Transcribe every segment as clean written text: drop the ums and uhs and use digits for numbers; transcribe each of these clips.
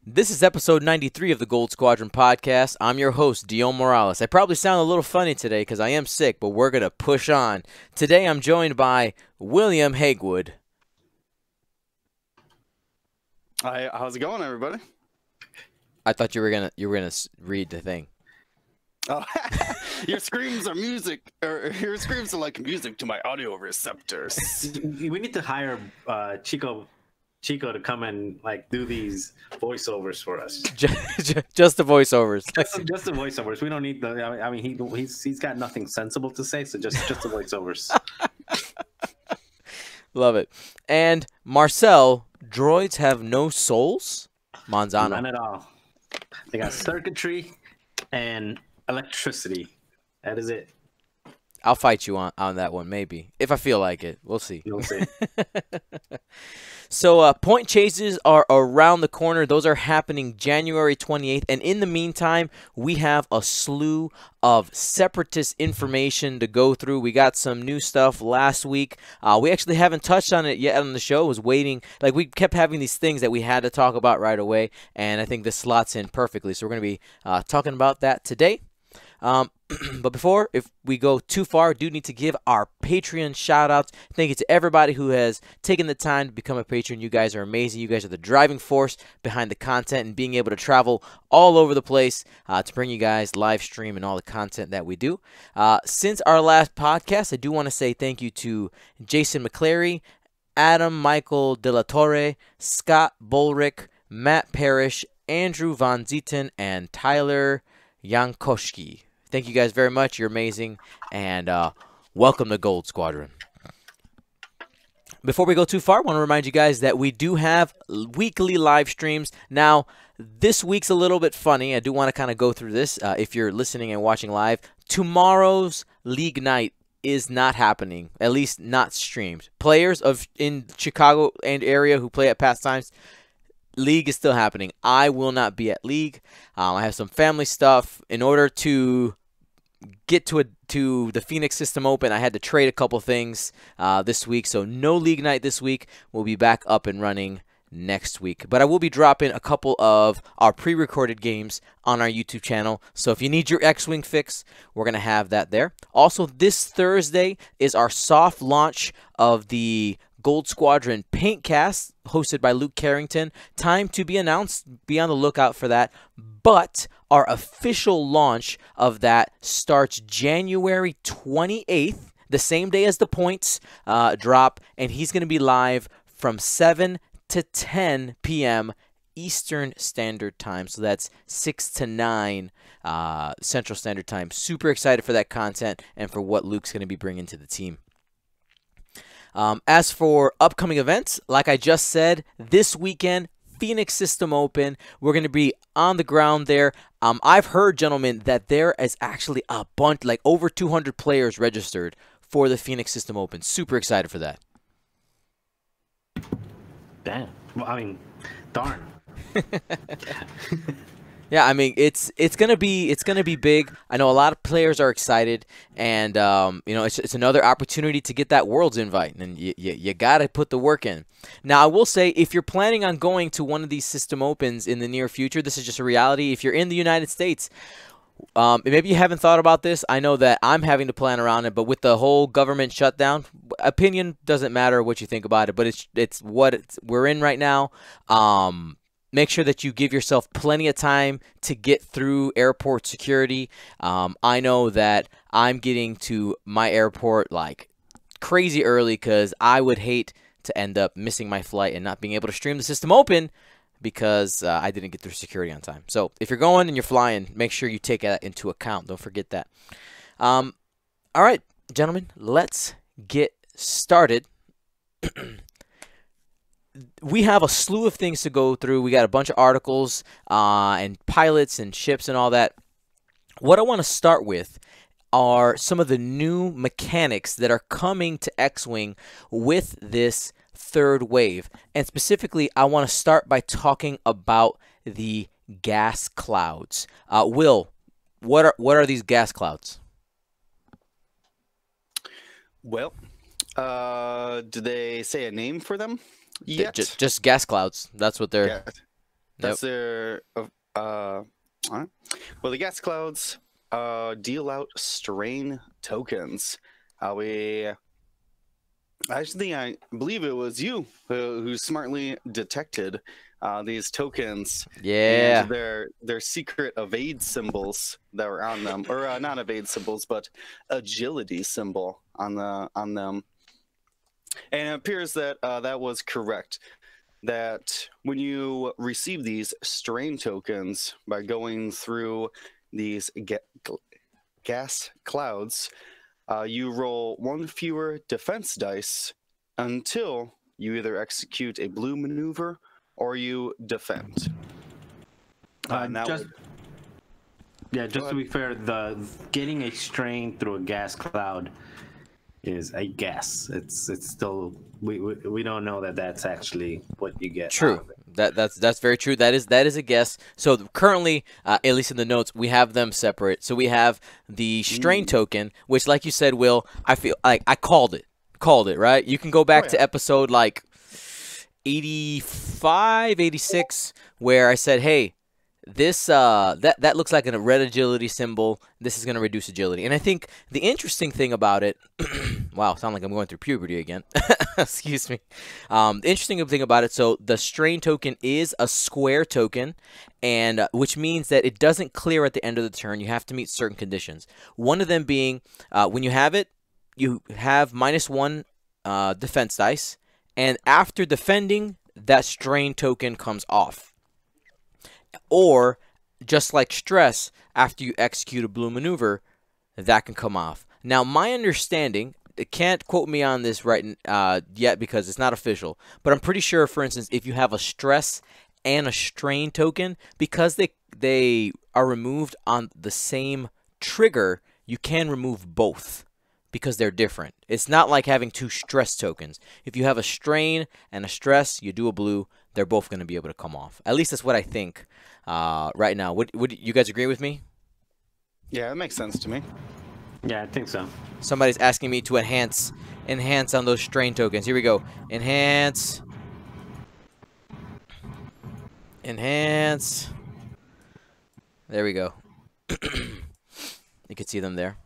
This is episode 93 of the Gold Squadron podcast. I'm your host, Dion Morales. I probably sound a little funny today because I am sick, but we're going to push on. Today I'm joined by William Hagewood. Hi, how's it going, everybody? I thought you were gonna read the thing. Oh, your screams are music, or your screams are like music to my audio receptors. We need to hire Chico to come and like do these voiceovers for us. Just the voiceovers. Just the voiceovers. We don't need the. I mean, he's got nothing sensible to say, so just the voiceovers. Love it. And Marcel, droids have no souls? Manzano. None at all. They got circuitry and electricity. That is it. I'll fight you on that one, maybe. If I feel like it. We'll see. You'll see. So point chases are around the corner. Those are happening January 28th. And in the meantime, we have a slew of Separatist information to go through. We got some new stuff last week. We actually haven't touched on it yet on the show. I was waiting. Like, we kept having these things that we had to talk about right away. And I think this slots in perfectly. So we're going to be talking about that today. But before, if we go too far, I do need to give our Patreon shout-outs. Thank you to everybody who has taken the time to become a patron. You guys are amazing. You guys are the driving force behind the content and being able to travel all over the place to bring you guys live stream and all the content that we do. Since our last podcast, I do want to say thank you to Jason McClary, Adam Michael De La Torre, Scott Bolrick, Matt Parrish, Andrew Von Zieten, and Tyler Yankoski. Thank you guys very much. You're amazing. And welcome to Gold Squadron. Before we go too far, I want to remind you guys that we do have weekly live streams. Now, this week's a little bit funny. I do want to kind of go through this if you're listening and watching live. Tomorrow's League Night is not happening, at least not streamed. Players in Chicago and area who play at pastimes, League is still happening. I will not be at League. I have some family stuff. In order to get to the Phoenix System Open, I had to trade a couple things this week. So no League Night this week. We'll be back up and running next week. But I will be dropping a couple of our pre-recorded games on our YouTube channel. So if you need your X-Wing fix, we're going to have that there. Also, this Thursday is our soft launch of the Gold Squadron Paintcast, hosted by Luke Carrington. Time to be announced. Be on the lookout for that. But our official launch of that starts January 28th, the same day as the points drop, and he's going to be live from 7 to 10 p.m. Eastern Standard Time. So that's 6 to 9 Central Standard Time. Super excited for that content and for what Luke's going to be bringing to the team. As for upcoming events, like I just said, this weekend, Phoenix System Open, we're going to be on the ground there. I've heard, gentlemen, that there is actually a bunch, like over 200 players registered for the Phoenix System Open. Super excited for that. Damn. Well, I mean, darn. Yeah, I mean it's gonna be big. I know a lot of players are excited, and you know it's another opportunity to get that Worlds invite, and you gotta put the work in. Now I will say, if you're planning on going to one of these System Opens in the near future, this is just a reality. If you're in the United States, maybe you haven't thought about this. I know that I'm having to plan around it, but with the whole government shutdown, opinion doesn't matter what you think about it, but it's what we're in right now. Make sure that you give yourself plenty of time to get through airport security. I know that I'm getting to my airport like crazy early because I would hate to end up missing my flight and not being able to stream the System Open because I didn't get through security on time. So if you're going and you're flying, make sure you take that into account. Don't forget that. All right, gentlemen, let's get started. We have a slew of things to go through. We got a bunch of articles and pilots and ships and all that. What I want to start with are some of the new mechanics that are coming to X-Wing with this third wave. And specifically, I want to start by talking about the gas clouds. Will, what are these gas clouds? Well, do they say a name for them? Just gas clouds. That's what they're. Yeah. That's their. All right. Well, the gas clouds deal out strain tokens. I believe it was you who smartly detected these tokens Yeah. and their secret evade symbols that were on them, or not evade symbols, but agility symbol on them. And it appears that that was correct. That when you receive these strain tokens by going through these gas clouds, you roll one fewer defense dice until you either execute a blue maneuver or you defend. Just to be fair, the getting a strain through a gas cloud is a guess. It's still we don't know that that's actually what you get. True. That's very true. That is a guess. So currently, at least in the notes, we have them separate. So we have the strain token, which, like you said, Will, I feel like I called it, right? You can go back to episode like 85, 86, where I said, hey, this that looks like a red agility symbol. This is going to reduce agility. And I think the interesting thing about it, wow, sound like I'm going through puberty again. Excuse me. The interesting thing about it, so the strain token is a square token, and which means that it doesn't clear at the end of the turn. You have to meet certain conditions. One of them being when you have it, you have -1 defense dice, and after defending, that strain token comes off. Or, just like stress, after you execute a blue maneuver, that can come off. Now, my understanding, can't quote me on this right yet because it's not official, but I'm pretty sure, for instance, if you have a stress and a strain token, because they are removed on the same trigger, you can remove both because they're different. It's not like having 2 stress tokens. If you have a strain and a stress, you do a blue, they're both going to be able to come off. At least that's what I think right now. Would you guys agree with me? Yeah, that makes sense to me. Yeah, I think so. Somebody's asking me to enhance on those strain tokens. Here we go. Enhance. Enhance. There we go. You can see them there.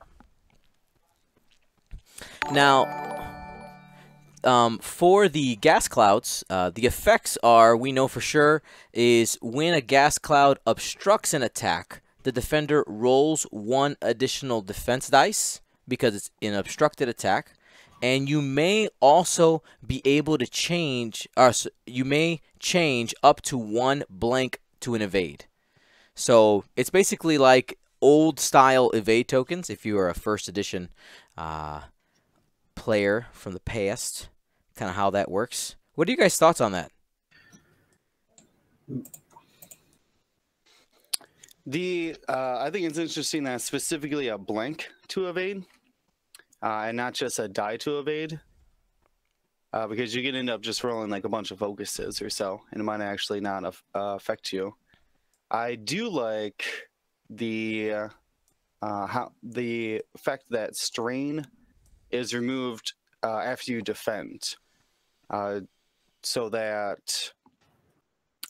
Now, for the gas clouds, the effects are, we know for sure, is when a gas cloud obstructs an attack, the defender rolls 1 additional defense dice because it's an obstructed attack, and you may also be able to change, you may change up to 1 blank to an evade. So it's basically like old style evade tokens if you are a first edition player from the past, kind of how that works. What are you guys' thoughts on that? I think it's interesting that specifically a blank to evade, and not just a die to evade, because you can end up just rolling like a bunch of focuses or so, and it might actually not affect you. I do like the fact that strain is removed after you defend, so that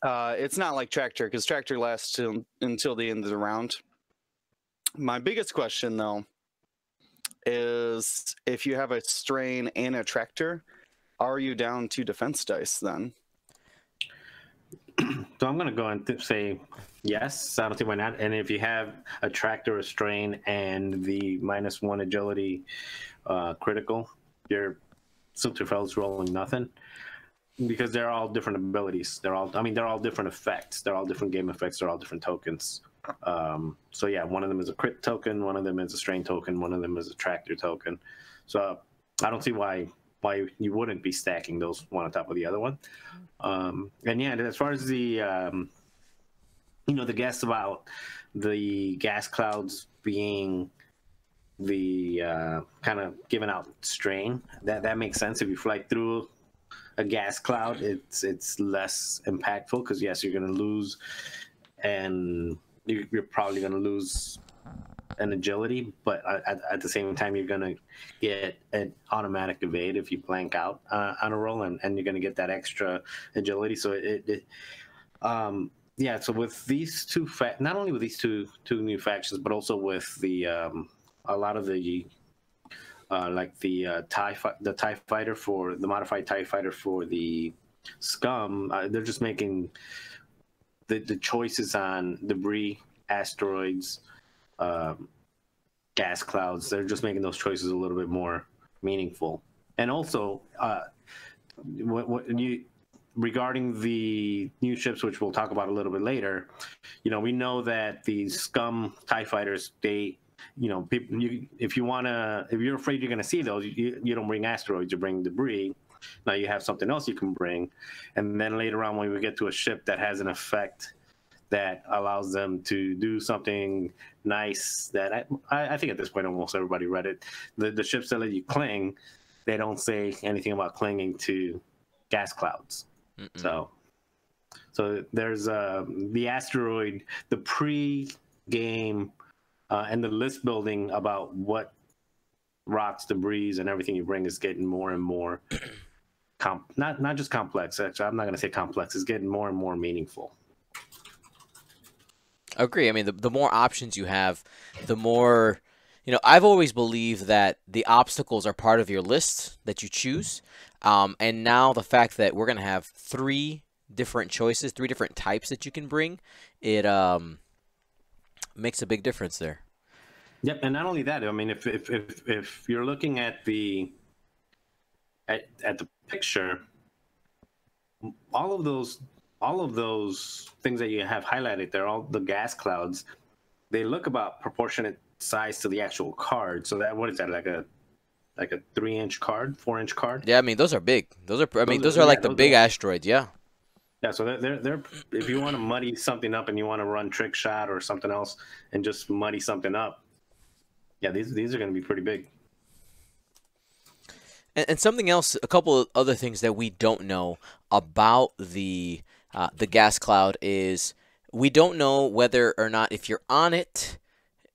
it's not like tractor, because tractor lasts until the end of the round. My biggest question, though, is if you have a strain and a tractor, are you down 2 defense dice then? So I'm going to go and say yes. I don't see why not. And if you have a tractor, a strain, and the -1 agility critical, your Silterfeld's rolling nothing, because they're all different abilities. They're all different effects. They're all different game effects. They're all different tokens. So yeah, one of them is a crit token, one of them is a strain token, one of them is a tractor token. So I don't see why you wouldn't be stacking those one on top of the other one. And yeah, as far as the the guess about the gas clouds being the kind of giving out strain, that makes sense. If you fly through a gas cloud, it's less impactful, because yes, you're going to lose, and you're probably going to lose an agility, but at the same time, you're going to get an automatic evade if you blank out on a roll, and you're going to get that extra agility. So yeah, so with these two, not only with these two new factions, but also with the a lot of the like the TIE fighter for the modified TIE fighter for the Scum, they're just making the choices on debris, asteroids, gas clouds. They're just making those choices a little bit more meaningful. And also, regarding the new ships, which we'll talk about a little bit later, we know that these Scum TIE fighters, they, people, if you're afraid you're going to see those, you don't bring asteroids, you bring debris. Now you have something else you can bring, and then later on when we get to a ship that has an effect that allows them to do something nice, that I think at this point almost everybody read it. The ships that let you cling, they don't say anything about clinging to gas clouds. So there's the asteroid, the pre-game and the list building about what rocks, debris, and everything you bring is getting more and more not just complex. Actually, I'm not going to say complex. It's getting more and more meaningful. I agree. I mean, the more options you have, the more, I've always believed that the obstacles are part of your list that you choose. And now the fact that we're going to have 3 different choices, 3 different types that you can bring, it makes a big difference there. Yep, and not only that, I mean, if you're looking at the picture, all of those things that you have highlighted, they're all the gas clouds. They look about proportionate size to the actual card. So that, what is that, like a 3-inch card, 4-inch card? Yeah, I mean, those are big. Those are like the big asteroids. Yeah. Yeah, so they're if you want to muddy something up and you want to run trick shot or something else and just muddy something up, yeah, these are going to be pretty big. And something else, a couple of other things that we don't know about the gas cloud is we don't know whether or not, if you're on it,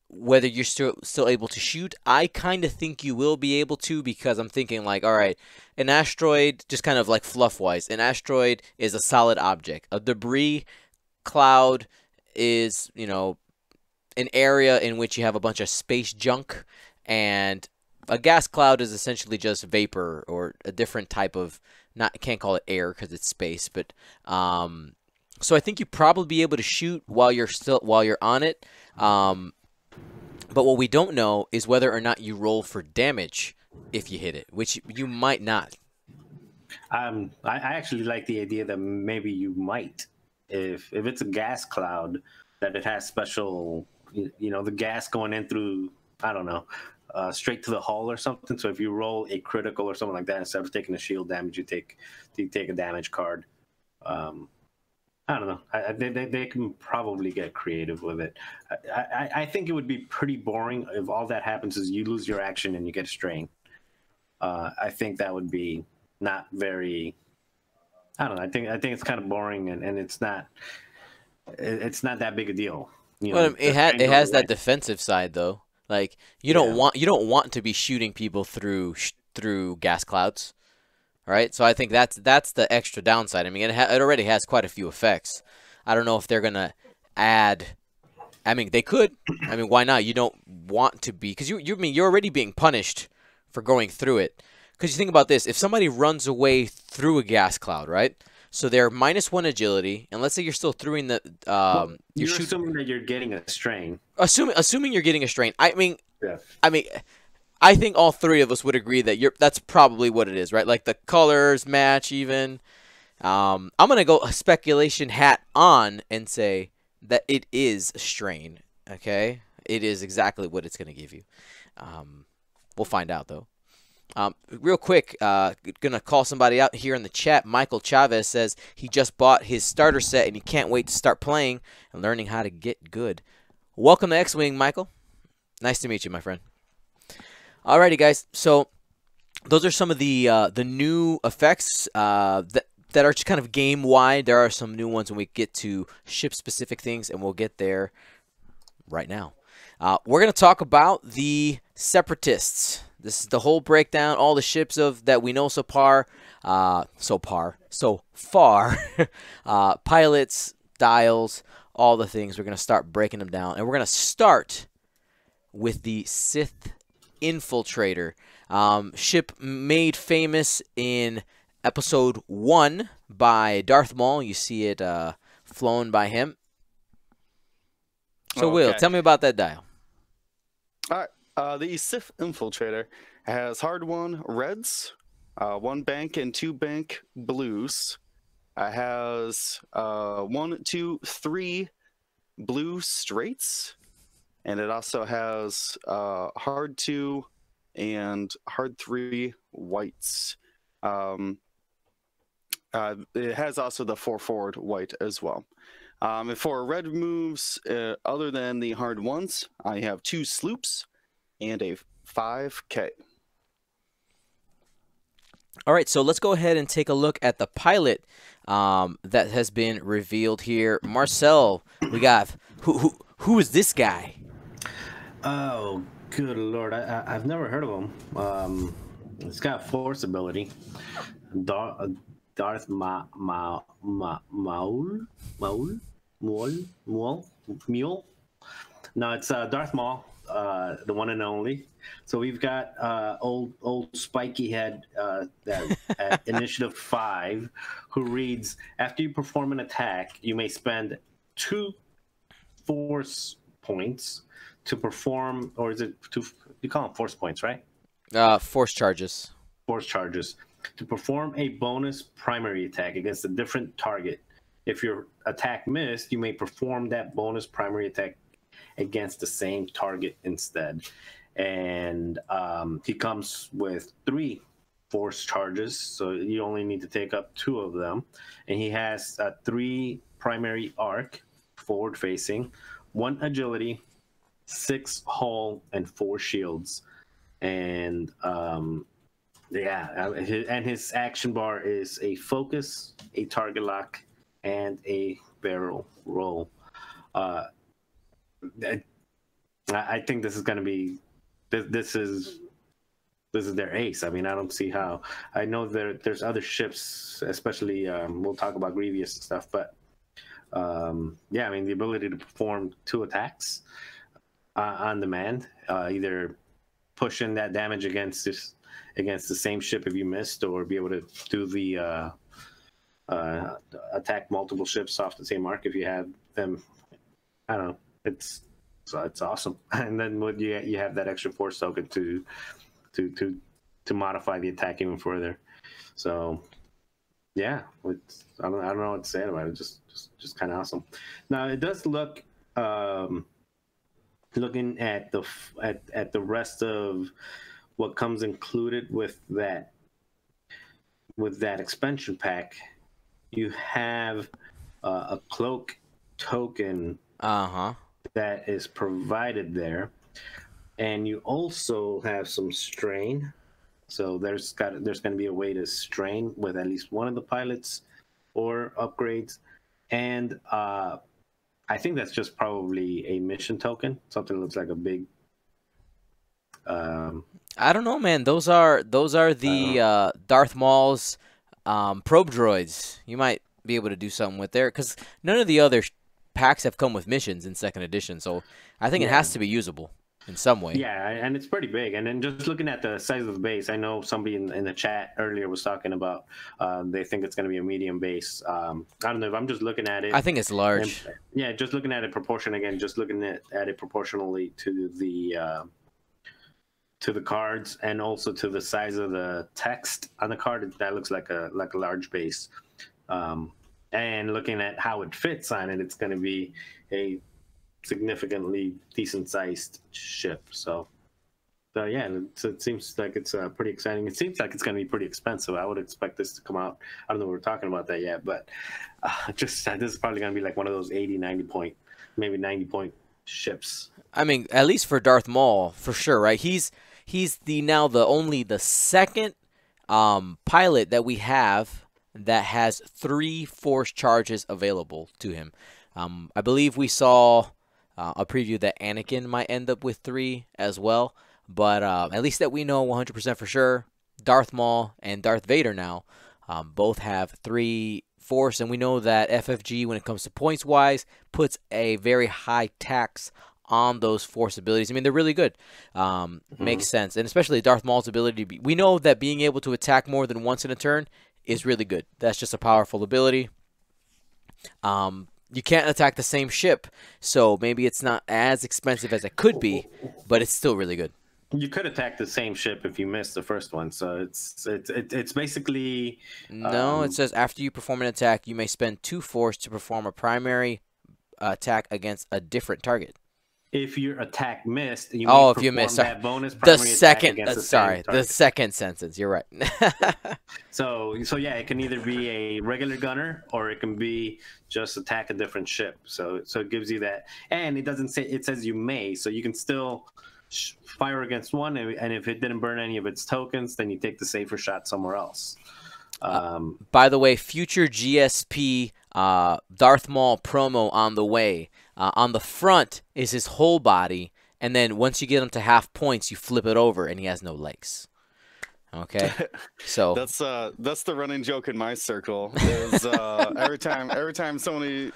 whether you're still able to shoot. I kind of think you will be able to, because I'm thinking like, all right, an asteroid, just kind of like fluff-wise, an asteroid is a solid object. A debris cloud is, an area in which you have a bunch of space junk, and a gas cloud is essentially just vapor or a different type of, can't call it air because it's space, but so I think you probably be able to shoot while you're on it. But what we don't know is whether or not you roll for damage if you hit it, which you might not. I actually like the idea that maybe you might, if it's a gas cloud, that it has special, the gas going in through, I don't know, straight to the hull or something. So if you roll a critical or something like that, instead of taking a shield damage, you take a damage card. I don't know. They can probably get creative with it. I think it would be pretty boring if all that happens is you lose your action and you get a strain. I think that would be not very. I don't know. I think it's kind of boring, and it's not that big a deal. Well, it has that defensive side though. Like you don't want to be shooting people through gas clouds. Right, so I think that's the extra downside. I mean, it already has quite a few effects. I don't know if they're gonna add. I mean, they could. I mean, why not? You don't want to be, because you're already being punished for going through it. Because you think about this: if somebody runs away through a gas cloud, right? So they're -1 agility, and let's say you're still throwing the. You're assuming that you're getting a strain. Assuming you're getting a strain. I mean. Yeah. I think all 3 of us would agree that that's probably what it is, right? Like the colors match even. I'm going to go a speculation hat on and say that it is a strain, okay? It is exactly what it's going to give you. We'll find out, though. Real quick, going to call somebody out here in the chat. Michael Chavez says he just bought his starter set and he can't wait to start playing and learning how to get good. Welcome to X-Wing, Michael. Nice to meet you, my friend. Alrighty, guys. So those are some of the new effects that are just kind of game wide. There are some new ones when we get to ship specific things, and we'll get there right now. We're gonna talk about the Separatists. This is the whole breakdown, all the ships that we know so far. Pilots, styles, all the things. We're going to start breaking them down. And we're going to start with the Sith Infiltrator. Ship made famous in Episode 1 by Darth Maul. You see it flown by him. So, Will, tell me about that dial. All right. The Sith Infiltrator has hard 1 reds, 1 bank and 2 bank blues. Has 1, 2, 3 blue straights. And it also has hard 2 and hard 3 whites. It has also the 4 forward white as well. And for red moves, other than the hard ones, I have 2 sloops and a 5K. All right, so let's go ahead and take a look at the pilot that has been revealed here. Marcel, we got who is this guy? Oh, good lord! I've never heard of him. It's got force ability. Darth Maul. No, it's Darth Maul, the one and only. So we've got old spiky head at initiative 5, who reads: after you perform an attack, you may spend 2 force points to perform, or is it 2? You call them force points, right? Force charges. Force charges to perform a bonus primary attack against a different target. If your attack missed, you may perform that bonus primary attack against the same target instead. And he comes with 3 force charges, so you only need to take up 2 of them. And he has 3 primary arc, forward facing, 1 agility, 6 hull, and 4 shields. And and his action bar is a focus, a target lock, and a barrel roll. I think this is going to be this is their ace. I mean, I don't see how. I know there's other ships, especially we'll talk about Grievous and stuff, but yeah, I mean, the ability to perform 2 attacks on demand, either push in that damage against the same ship if you missed, or be able to do the attack multiple ships off the same arc if you have them. I don't know. It's awesome. And then you have that extra force token to modify the attack even further. So yeah, I don't know what to say about it. Just kind of awesome. Now it does look. Looking at the rest of what comes included with that expansion pack, you have a cloak token that is provided there, and you also have some strain. So there's going to be a way to strain with at least one of the pilots or upgrades, and I think that's just probably a mission token. Something that looks like a big. I don't know, man. Those are the Darth Maul's probe droids. You might be able to do something with there, because none of the other packs have come with missions in 2nd edition. So I think it has to be usable in some way. Yeah, and it's pretty big. And then just looking at the size of the base, I know somebody in the chat earlier was talking about they think it's going to be a medium base. I don't know if I'm just looking at it. I think it's large. And, yeah, just looking at it just looking at it proportionally to the cards, and also to the size of the text on the card. That looks like a large base. And looking at how it fits on it, it's going to be a significantly decent sized ship. So yeah, it seems like it's pretty exciting. It seems like it's going to be pretty expensive. I would expect this to come out. I don't know if we're talking about that yet, but this is probably going to be like one of those 80, 90 point, maybe 90 point ships. I mean, at least for Darth Maul, for sure, right? He's only the 2nd pilot that we have that has 3 force charges available to him. I believe we saw a preview that Anakin might end up with 3 as well, but at least that we know 100% for sure, Darth Maul and Darth Vader now both have 3 force, and we know that FFG, when it comes to points wise, puts a very high tax on those force abilities. I mean, they're really good. Makes sense, and especially Darth Maul's ability to we know that being able to attack more than once in a turn is really good. That's just a powerful ability. You can't attack the same ship, so maybe it's not as expensive as it could be, but it's still really good. You could attack the same ship if you missed the first one, so it's basically no. It says after you perform an attack, you may spend 2 force to perform a primary attack against a different target. If your attack missed, you oh, may if you perform missed that bonus the primary second, attack against the sorry, same target. the second sentence. You're right. So yeah, it can either be a regular gunner or it can be just attack a different ship. So it gives you that, and it doesn't say, it says you may, so you can still fire against one, and if it didn't burn any of its tokens, then you take the safer shot somewhere else. By the way, future GSP Darth Maul promo on the way. On the front is his whole body, and then once you get him to half points, you flip it over, and he has no legs. Okay, so that's the running joke in my circle. Is every time somebody's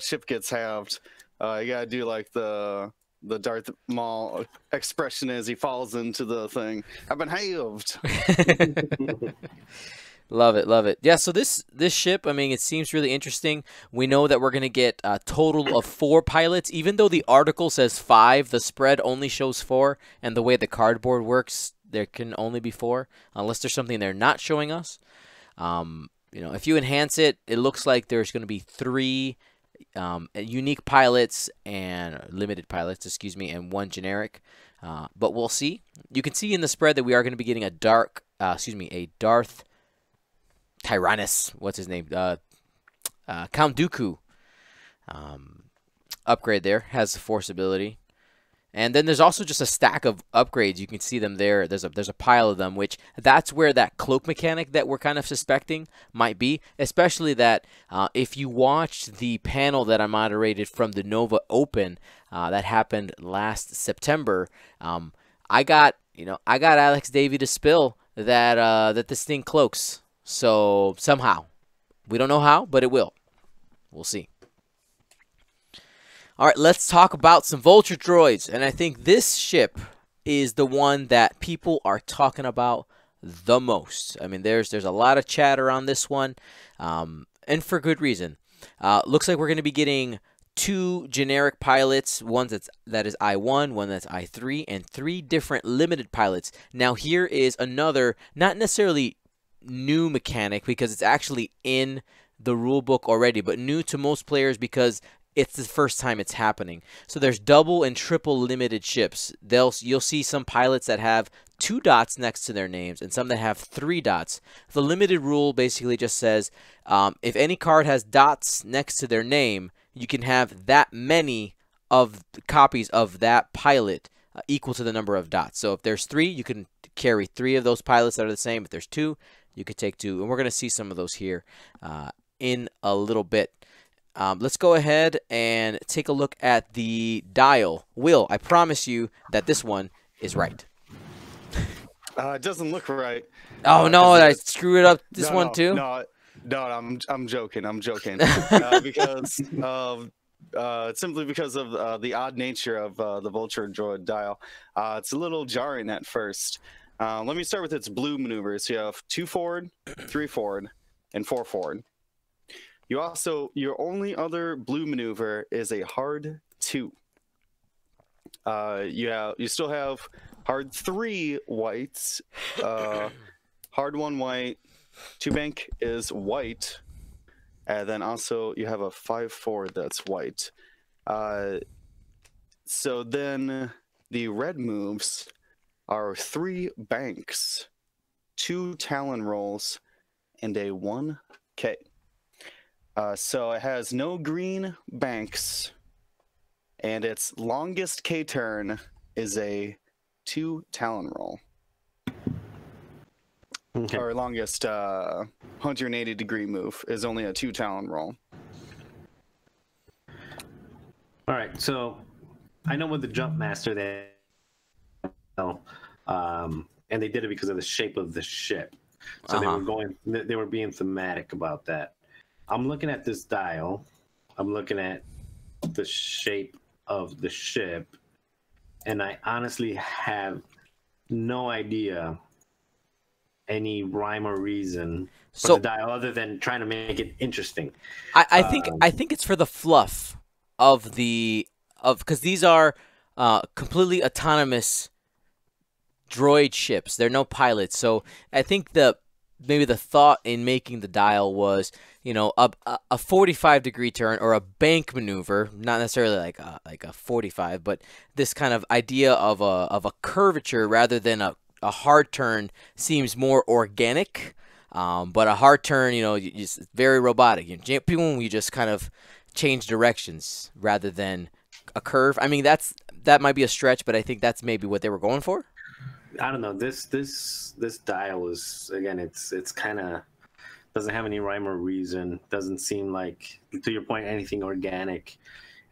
ship gets halved, you gotta do like the Darth Maul expression as he falls into the thing. I've been halved. Love it, love it. Yeah, so this ship, I mean, it seems really interesting. We know that we're going to get a total of 4 pilots. Even though the article says 5, the spread only shows 4, and the way the cardboard works, there can only be 4, unless there's something they're not showing us. You know, if you enhance it, it looks like there's going to be 3 unique pilots and limited pilots, excuse me, and 1 generic. But we'll see. You can see in the spread that we are going to be getting a Darth Tyrannus, what's his name? Count Dooku upgrade there, has a force ability. And then there's also just a stack of upgrades. You can see them there. There's a pile of them, which that's where that cloak mechanic that we're kind of suspecting might be. Especially that if you watched the panel that I moderated from the Nova Open that happened last September, I got Alex Davey to spill that this thing cloaks. So somehow, we don't know how, but it will. We'll see. All right, let's talk about some Vulture Droids. And I think this ship is the one that people are talking about the most. I mean, there's a lot of chatter on this one, and for good reason. Looks like we're going to be getting 2 generic pilots, one that is I-1, one that's I-3, and 3 different limited pilots. Now, here is another, not necessarily new mechanic because it's actually in the rule book already, but new to most players because it's the first time it's happening. So there's double and triple limited ships. You'll see some pilots that have 2 dots next to their names and some that have 3 dots. The limited rule basically just says if any card has dots next to their name, you can have that many of copies of that pilot equal to the number of dots. So if there's 3, you can carry 3 of those pilots that are the same. If there's 2, you could take 2. And we're going to see some of those here in a little bit. Let's go ahead and take a look at the dial. Will, I promise you that this one is right. It doesn't look right. Oh no, I screwed up this one too? No, I'm joking. Because simply because of the odd nature of the Vulture Droid dial. It's a little jarring at first. Let me start with its blue maneuvers. You have 2 forward, 3 forward, and 4 forward. Your only other blue maneuver is a hard 2. You still have hard 3 whites, hard 1 white, 2 bank is white, and then also you have a 5 forward that's white. So then the red moves are 3 banks, 2 Talon rolls, and a 1K. So it has no green banks, and its longest K turn is a 2 Talon roll. Okay. Or longest 180-degree move is only a 2 Talon roll. All right, so I know with the Jump Master and they did it because of the shape of the ship. So they were being thematic about that. I'm looking at this dial. I'm looking at the shape of the ship, and I honestly have no idea any rhyme or reason for the dial other than trying to make it interesting. I think it's for the fluff of because these are completely autonomous droid ships. They're no pilots, so I think maybe the thought in making the dial was, you know, a 45-degree turn or a bank maneuver, not necessarily like a 45, but this kind of idea of a curvature rather than a hard turn seems more organic. But a hard turn, you know, it's very robotic. You just kind of change directions rather than a curve. I mean, that might be a stretch, but I think that's maybe what they were going for. I don't know. This dial is, again, it's kind of doesn't have any rhyme or reason. Doesn't seem like, to your point, anything organic,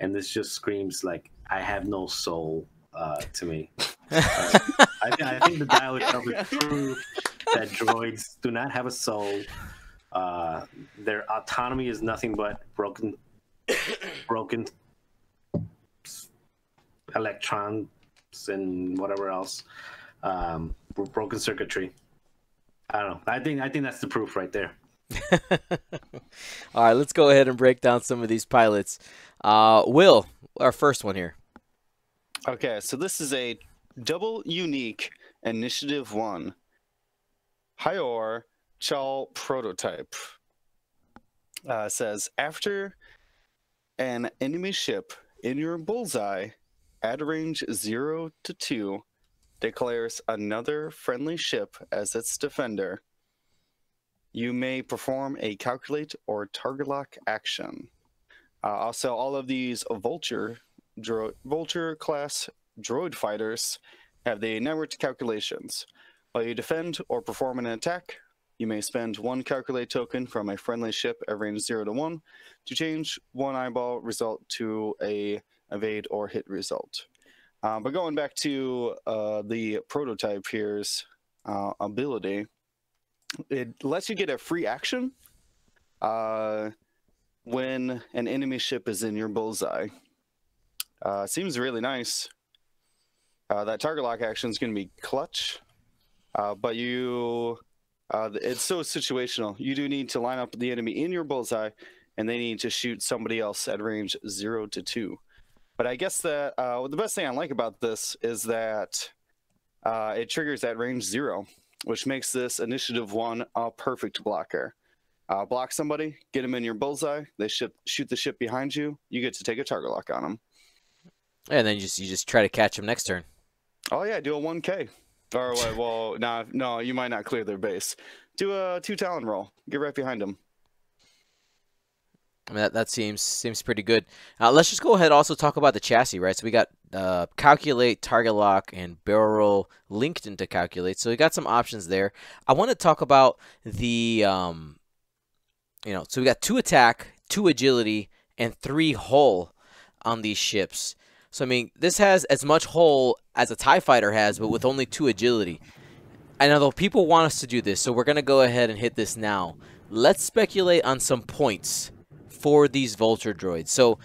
and this just screams like I have no soul to me. I think the dial itself is proof that droids do not have a soul. Their autonomy is nothing but broken electrons and whatever else. Broken circuitry. I don't know. I think that's the proof right there. All right, let's go ahead and break down some of these pilots. Will, our first one here. Okay, so this is a double unique Initiative 1 Hyor Chal prototype. Says, after an enemy ship in your bullseye at range 0 to 2 declares another friendly ship as its defender, you may perform a calculate or target lock action. Also, all of these Vulture class droid fighters have the networked calculations. While you defend or perform an attack, you may spend 1 calculate token from a friendly ship at range 0 to 1 to change 1 eyeball result to a evade or hit result. But going back to the prototype here's ability, it lets you get a free action when an enemy ship is in your bullseye. Seems really nice. That target lock action is going to be clutch, but it's so situational. You do need to line up the enemy in your bullseye, and they need to shoot somebody else at range 0 to 2. But I guess that the best thing I like about this is that it triggers at range 0, which makes this Initiative 1 a perfect blocker. Block somebody, get them in your bullseye, they shoot the ship behind you, you get to take a target lock on them. And then you just try to catch them next turn. Oh yeah, do a 1K. Or well, no, you might not clear their base. Do a 2 Talon roll. Get right behind them. I mean, that seems pretty good. Let's just go ahead and also talk about the chassis, right? So we got calculate, target lock, and barrel roll linked into calculate. So we got some options there. I want to talk about the, so we got 2 attack, 2 agility, and 3 hull on these ships. So I mean, this has as much hull as a TIE fighter has, but with only 2 agility. And although people want us to do this, so we're gonna go ahead and hit this now. Let's speculate on some points for these Vulture droids. So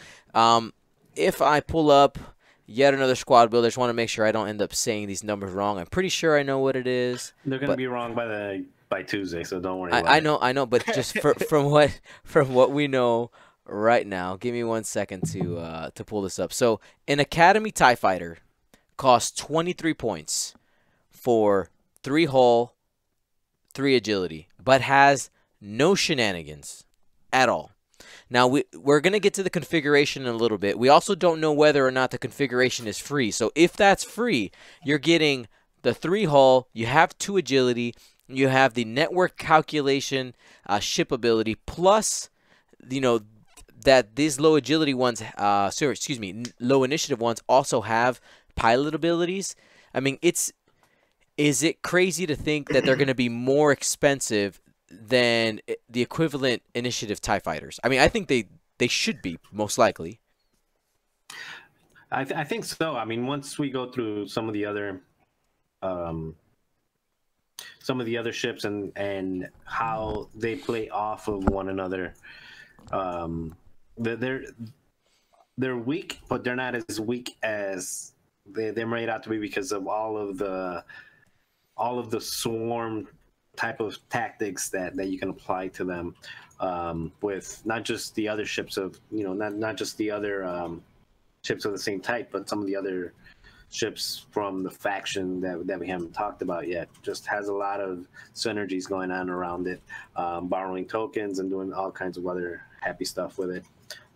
if I pull up yet another squad builder, I just want to make sure I don't end up saying these numbers wrong. I'm pretty sure I know what it is. They're going to be wrong by Tuesday, so don't worry about it. I know, but just from what we know right now, give me 1 second to pull this up. So an Academy TIE Fighter costs 23 points for 3 hull, 3 agility, but has no shenanigans at all. Now, we're going to get to the configuration in a little bit. We also don't know whether or not the configuration is free. So if that's free, you're getting the 3 hull, you have 2 agility, you have the network calculation ship ability, plus, that these low agility ones, low initiative ones also have pilot abilities. I mean, is it crazy to think that they're going to be more expensive than the equivalent initiative TIE fighters? I mean, I think they should be, most likely. I think so. I mean, once we go through some of the other some of the other ships and how they play off of one another. They're weak, but they're not as weak as they're made out to be because of all of the swarm type of tactics that you can apply to them, with not just the other ships of not just the other ships of the same type, but some of the other ships from the faction that we haven't talked about yet. Just has a lot of synergies going on around it, borrowing tokens and doing all kinds of other happy stuff with it.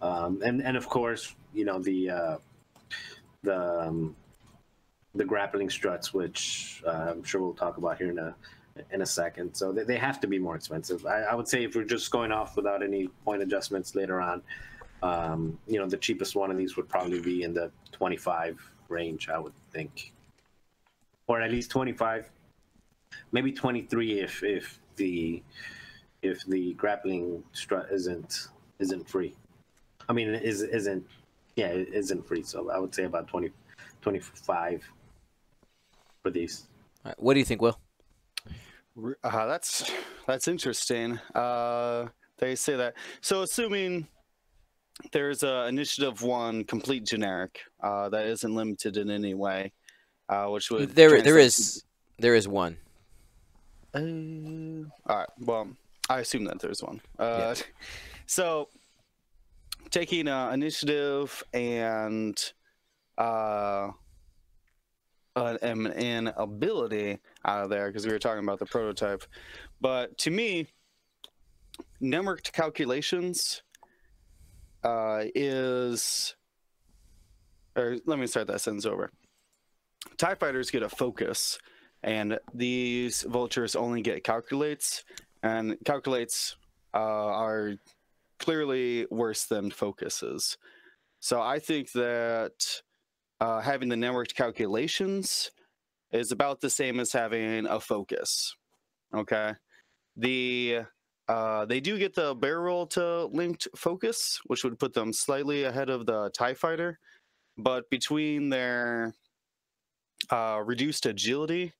And of course, the grappling struts, which I'm sure we'll talk about here in a second. So they have to be more expensive. I would say if we're just going off without any point adjustments later on, the cheapest one of these would probably be in the 25 range, I would think, or at least 25, maybe 23 if the grappling strut isn't free. I mean, it isn't free. So I would say about 25 for these. All right, what do you think, Will? That's interesting. They say that. So assuming there's a Initiative 1 complete generic that isn't limited in any way, which would there is one. All right. Well, I assume that there's one. Yeah. So taking initiative and an ability out of there, because we were talking about the prototype, but to me, networked calculations is, or let me start that sentence over. TIE fighters get a focus, and these vultures only get calculates, and calculates are clearly worse than focuses. So I think that having the networked calculations is about the same as having a focus. Okay, they do get the barrel roll to linked focus, which would put them slightly ahead of the TIE fighter, but between their reduced agility,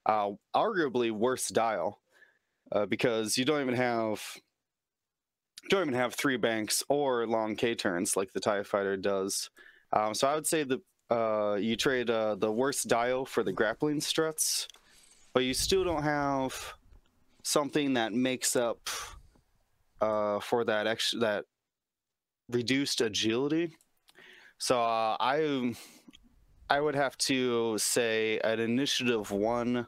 arguably worse dial, because you don't even have 3 banks or long K turns like the TIE fighter does. So I would say that you trade the worst dial for the grappling struts, but you still don't have something that makes up for that reduced agility. So I would have to say an Initiative 1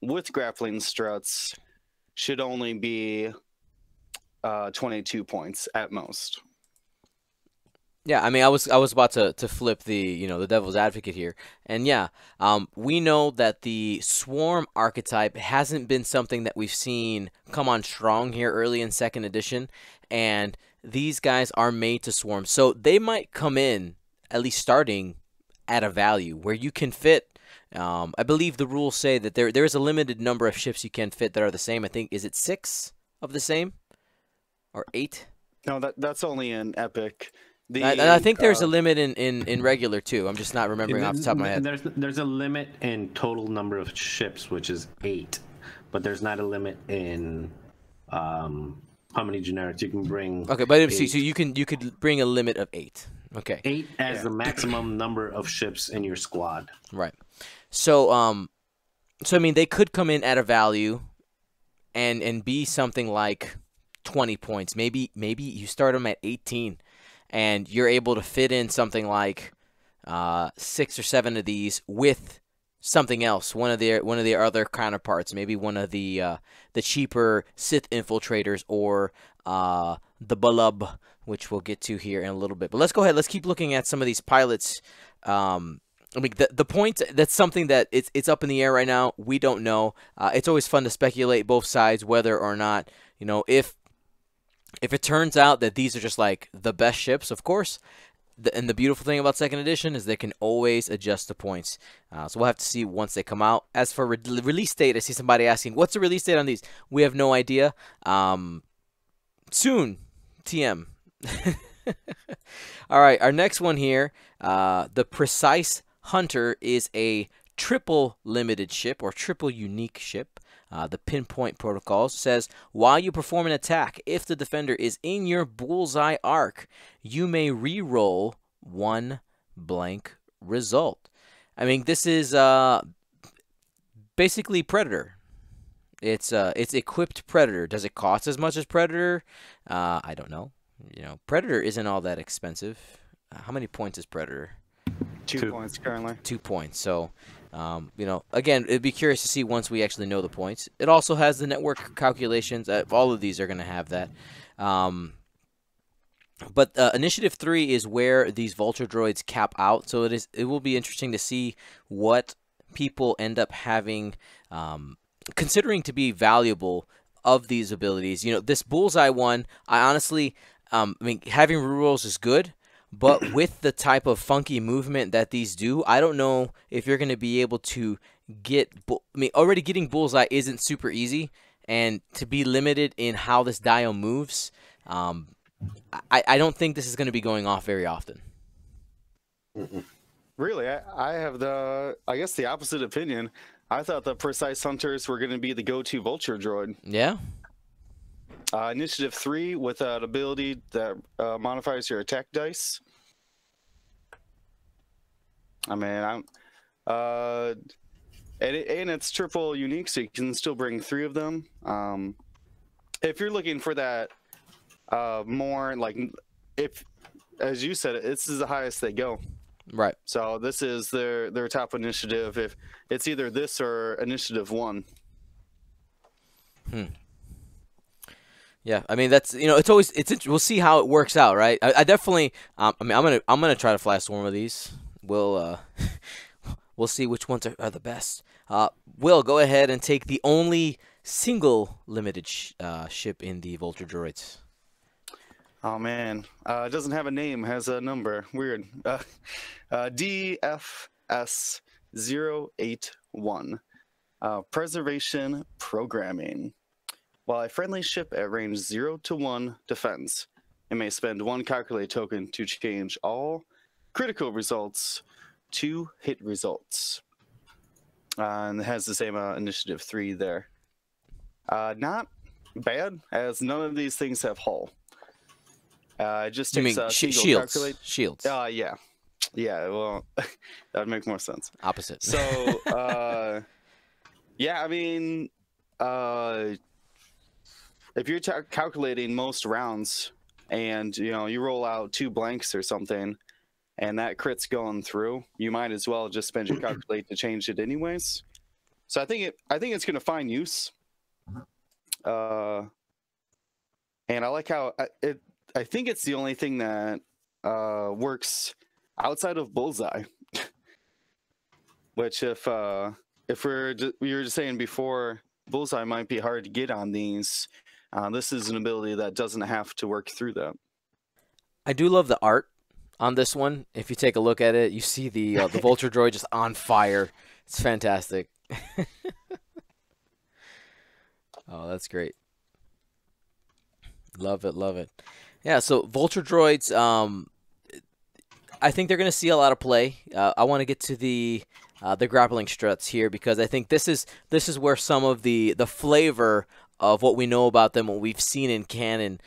with grappling struts should only be 22 points at most. Yeah, I mean, I was about to flip the the devil's advocate here, and yeah, we know that the swarm archetype hasn't been something that we've seen come on strong here early in 2nd edition, and these guys are made to swarm, so they might come in at least starting at a value where you can fit. I believe the rules say that there is a limited number of ships you can fit that are the same. I think, is it 6 of the same or 8? No, that's only in Epic. I think there's a limit in regular too. I'm just not remembering off the top of my head. There's a limit in total number of ships, which is 8, but there's not a limit in how many generics you can bring. Okay, but so you could bring a limit of 8. Okay, 8 as the maximum number of ships in your squad. Right. So I mean, they could come in at a value, and be something like 20 points. Maybe you start them at 18. And you're able to fit in something like 6 or 7 of these with something else, one of their other counterparts, maybe one of the cheaper Sith Infiltrators or the Balub, which we'll get to here in a little bit. But let's go ahead. Let's keep looking at some of these pilots. I mean, the point, that's something that it's up in the air right now. We don't know. It's always fun to speculate both sides whether or not, if it turns out that these are just like the best ships, of course, and the beautiful thing about 2nd edition is they can always adjust the points. So we'll have to see once they come out. As for release date, I see somebody asking, what's the release date on these? We have no idea. Soon, TM. All right, our next one here, the Precise Hunter is a triple limited ship or triple unique ship. the pinpoint protocols. Says, while you perform an attack, if the defender is in your bullseye arc, you may re-roll one blank result. I mean, this is basically Predator. It's equipped Predator. Does it cost as much as Predator? I don't know. You know, Predator isn't all that expensive. How many points is Predator? 2 points currently. 2 points. So, you know, again, it'd be curious to see once we actually know the points. It also has the network calculations. All of these are going to have that. But Initiative 3 is where these Vulture Droids cap out. So it will be interesting to see what people end up having, considering to be valuable of these abilities. You know, this Bullseye one, I honestly, I mean, having rerolls is good. But with the type of funky movement that these do, I don't know if you're going to be able to get... I mean, already getting Bullseye isn't super easy. And to be limited in how this dial moves, I don't think this is going to be going off very often. Really? I have I guess the opposite opinion. I thought the Precise Hunters were going to be the go-to Vulture Droid. Yeah? Initiative 3 with an ability that modifies your attack dice. I mean, and it's triple unique, so you can still bring 3 of them. If you're looking for that more, like, if, as you said, this is the highest they go. Right. So this is their top initiative. If it's either this or Initiative 1. Yeah, I mean that's, you know, it's always we'll see how it works out, right? I definitely I mean I'm gonna try to fly a swarm of these. We'll see which ones are the best. Will, go ahead and take the only single limited ship in the Vulture Droids. Oh man, it doesn't have a name, has a number. Weird. DFS081. Preservation Programming. While a friendly ship at range 0 to 1 defends, it may spend 1 calculate token to change all critical results to hit results. And it has the same Initiative 3 there. Not bad, as none of these things have hull. It just takes shields? calculate. Shields. Yeah. Yeah, well, that would make more sense. Opposite. So, yeah, I mean, if you're calculating most rounds and, you know, you roll out 2 blanks or something and that crit's going through, you might as well just spend your calculate to change it anyways. So I think it's going to find use. And I like how I think it's the only thing that works outside of Bullseye. Which if we were just saying before, Bullseye might be hard to get on these. This is an ability that doesn't have to work through that. I do love the art on this one. If you take a look at it, you see the Vulture Droid just on fire. It's fantastic. Oh, that's great. Love it, love it. Yeah, so Vulture Droids, I think they're going to see a lot of play. I want to get to the grappling struts here because I think this is where some of the flavor of what we know about them, what we've seen in canon,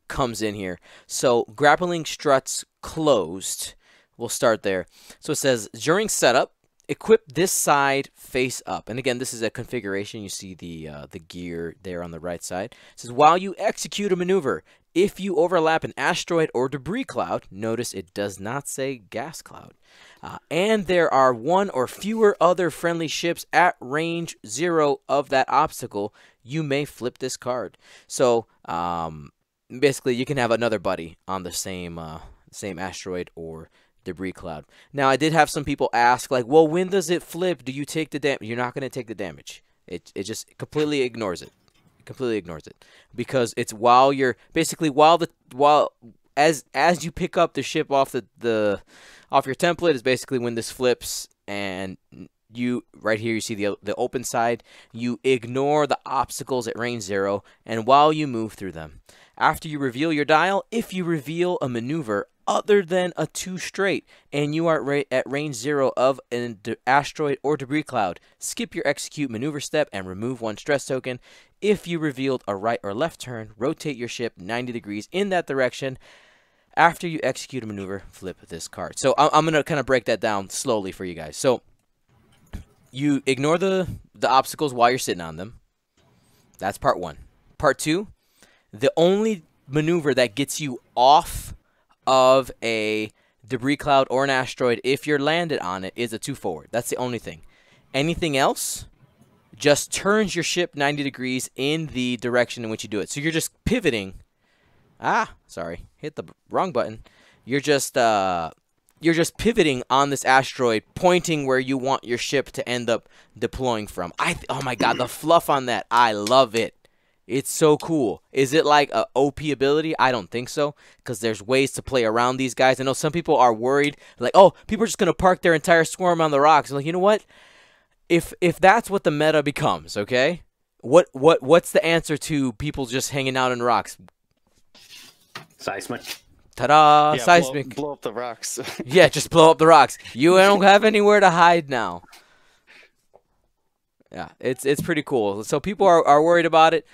comes in here. So grappling struts closed. We'll start there. So it says, during setup, equip this side face up. And again, this is a configuration. You see the gear there on the right side. It says, while you execute a maneuver, if you overlap an asteroid or debris cloud, notice it does not say gas cloud, and there are 1 or fewer other friendly ships at range 0 of that obstacle, you may flip this card. So basically, you can have another buddy on the same asteroid or debris cloud. Now, I did have some people ask, like, well, when does it flip? Do you take the damage? You're not going to take the damage. It just completely ignores it. Completely ignores it because it's while you're basically as you pick up the ship off off your template is basically when this flips, and you right here you see the open side. You ignore the obstacles at range 0, and while you move through them. After you reveal your dial, if you reveal a maneuver other than a 2 straight, and you are at range 0 of an asteroid or debris cloud, skip your execute maneuver step and remove 1 stress token. If you revealed a right or left turn, rotate your ship 90 degrees in that direction. After you execute a maneuver, flip this card. So I'm going to kind of break that down slowly for you guys. So you ignore the obstacles while you're sitting on them. That's part 1. Part 2, the only maneuver that gets you off of a debris cloud or an asteroid if you're landed on it is a 2 forward. That's the only thing. Anything else just turns your ship 90 degrees in the direction in which you do it. So you're just pivoting. Sorry, hit the wrong button. You're just pivoting on this asteroid, pointing where you want your ship to end up deploying from. Oh my god, the fluff on that, I love it. It's so cool. Is it like a OP ability? I don't think so, because there's ways to play around these guys. I know some people are worried, like, oh, people are just gonna park their entire swarm on the rocks. I'm like, you know what? If that's what the meta becomes, okay? What's the answer to people just hanging out in rocks? Seismic. Ta-da! Yeah, Seismic. blow up the rocks. Yeah, just blow up the rocks. You don't have anywhere to hide now. Yeah, it's pretty cool. So people are worried about it.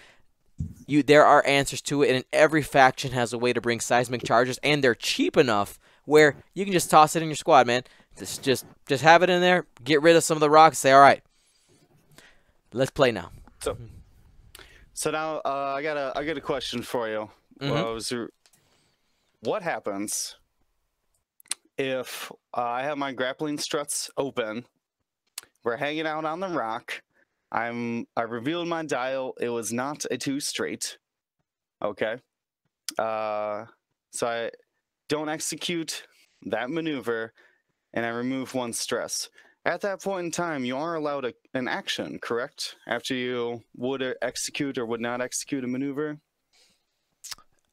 There are answers to it, and every faction has a way to bring seismic charges, and they're cheap enough where you can just toss it in your squad, man. Just have it in there, get rid of some of the rocks, say, all right, let's play now. So now I got a question for you. What happens if I have my grappling struts open? We're hanging out on the rock. I revealed my dial. It was not a 2 straight. Okay. So I don't execute that maneuver, and I remove 1 stress. At that point in time, you are allowed an action, correct? After you would execute or would not execute a maneuver?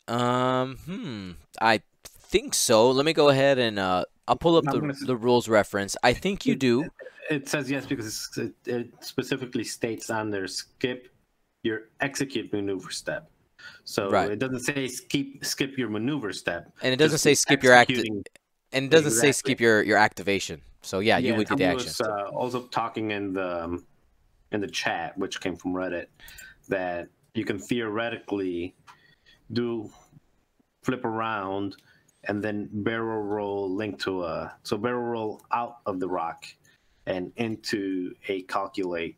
I think so. Let me go ahead and I'll pull up the rules reference. I think you do. It says yes because it specifically states on there, skip your execute maneuver step. So it doesn't say skip your maneuver step. And it doesn't say skip your and it doesn't say skip your activation. So yeah, you would get the action. Was also talking in the chat, which came from Reddit, that you can theoretically flip around and then barrel roll linked to barrel roll out of the rock and into a calculate,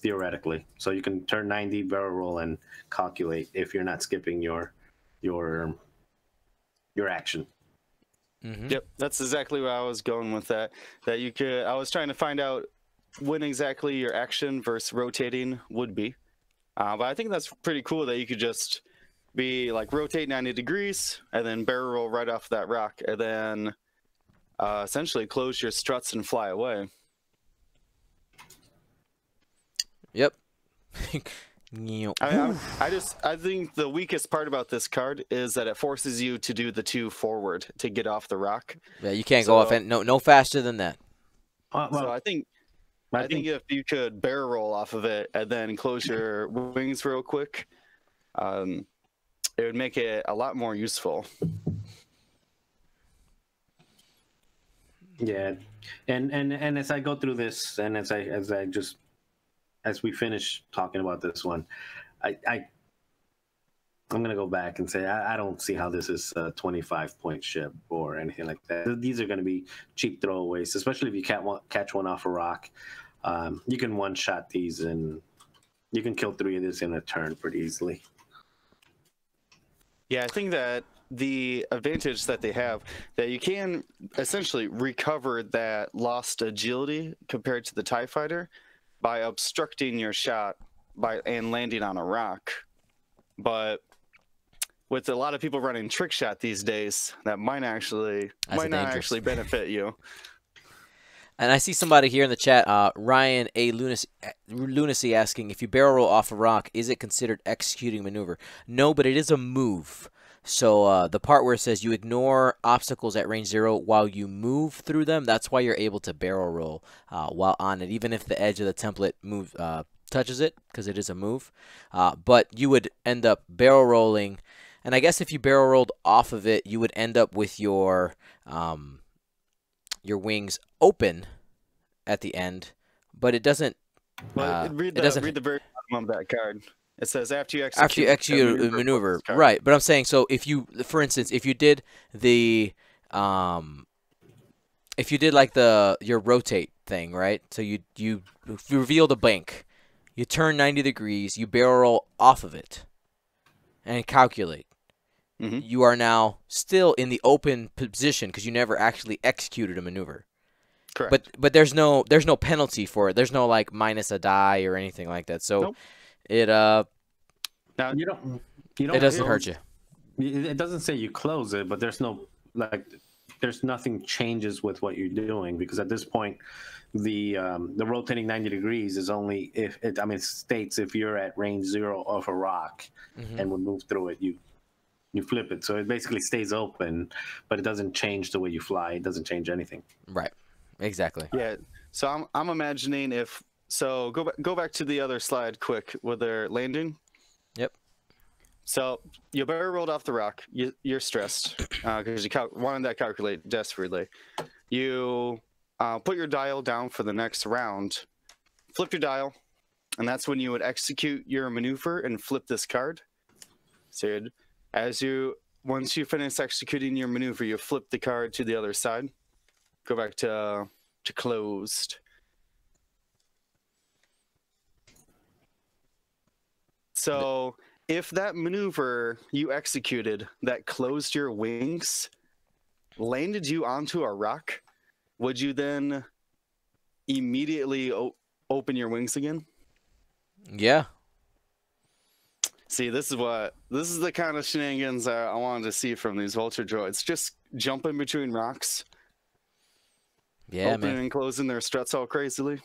theoretically. So you can turn 90, barrel roll, and calculate if you're not skipping your action. Mm-hmm. Yep, that's exactly where I was going with that. That you could. I was trying to find out when exactly your action versus rotating would be. But I think that's pretty cool that you could just be like rotate 90 degrees and then barrel roll right off that rock, and then essentially close your struts and fly away. Yep. I think the weakest part about this card is that it forces you to do the 2 forward to get off the rock. Yeah, you can't go off no faster than that. So I think if you could barrel roll off of it and then close your wings real quick, it would make it a lot more useful. Yeah, and as I go through this, and as we finish talking about this one, I'm gonna go back and say I don't see how this is a 25-point ship or anything like that. These are gonna be cheap throwaways, especially if you can't catch one off a rock. You can one-shot these, and you can kill 3 of these in a turn pretty easily. Yeah, I think that the advantage that they have, that you can essentially recover that lost agility compared to the TIE Fighter by obstructing your shot and landing on a rock. But with a lot of people running trick shot these days, that might not actually benefit you. And I see somebody here in the chat, Ryan A. Lunacy asking, if you barrel roll off a rock, is it considered executing maneuver? No, but it is a move. So the part where it says you ignore obstacles at range 0 while you move through them, that's why you're able to barrel roll while on it, even if the edge of the template touches it, because it is a move. But you would end up barrel rolling And I guess if you barrel rolled off of it, you would end up with your wings open at the end, but it doesn't. Well, It doesn't. read the very bottom of that card. It says after you After you execute a maneuver, right? But I'm saying, so if you, for instance, if you did the if you did like your rotate thing, right? So you reveal the bank, you turn 90 degrees, you barrel roll off of it, and calculate. Mm-hmm. You are now still in the open position because you never actually executed a maneuver. Correct. But there's no penalty for it. There's no like minus a die or anything like that. So Nope. it Now, it doesn't hurt you. It doesn't say you close it, but there's nothing changes with what you're doing, because at this point the rotating 90 degrees is only if it states if you're at range 0 of a rock and would move through it, you flip it. So it basically stays open, but it doesn't change the way you fly. It doesn't change anything. Right. Exactly. Yeah. So I'm imagining go back to the other slide quick with their landing. Yep. So you barrel rolled off the rock. You're stressed because you wanted that calculate desperately. You put your dial down for the next round, flip your dial, and that's when you would execute your maneuver and flip this card. So once you finish executing your maneuver, you flip the card to the other side. Go back to closed. So if that maneuver you executed that closed your wings landed you onto a rock, would you then immediately open your wings again? Yeah. See, this is the kind of shenanigans I wanted to see from these Vulture Droids. Just jumping between rocks. Yeah, opening man. and closing their struts all crazily.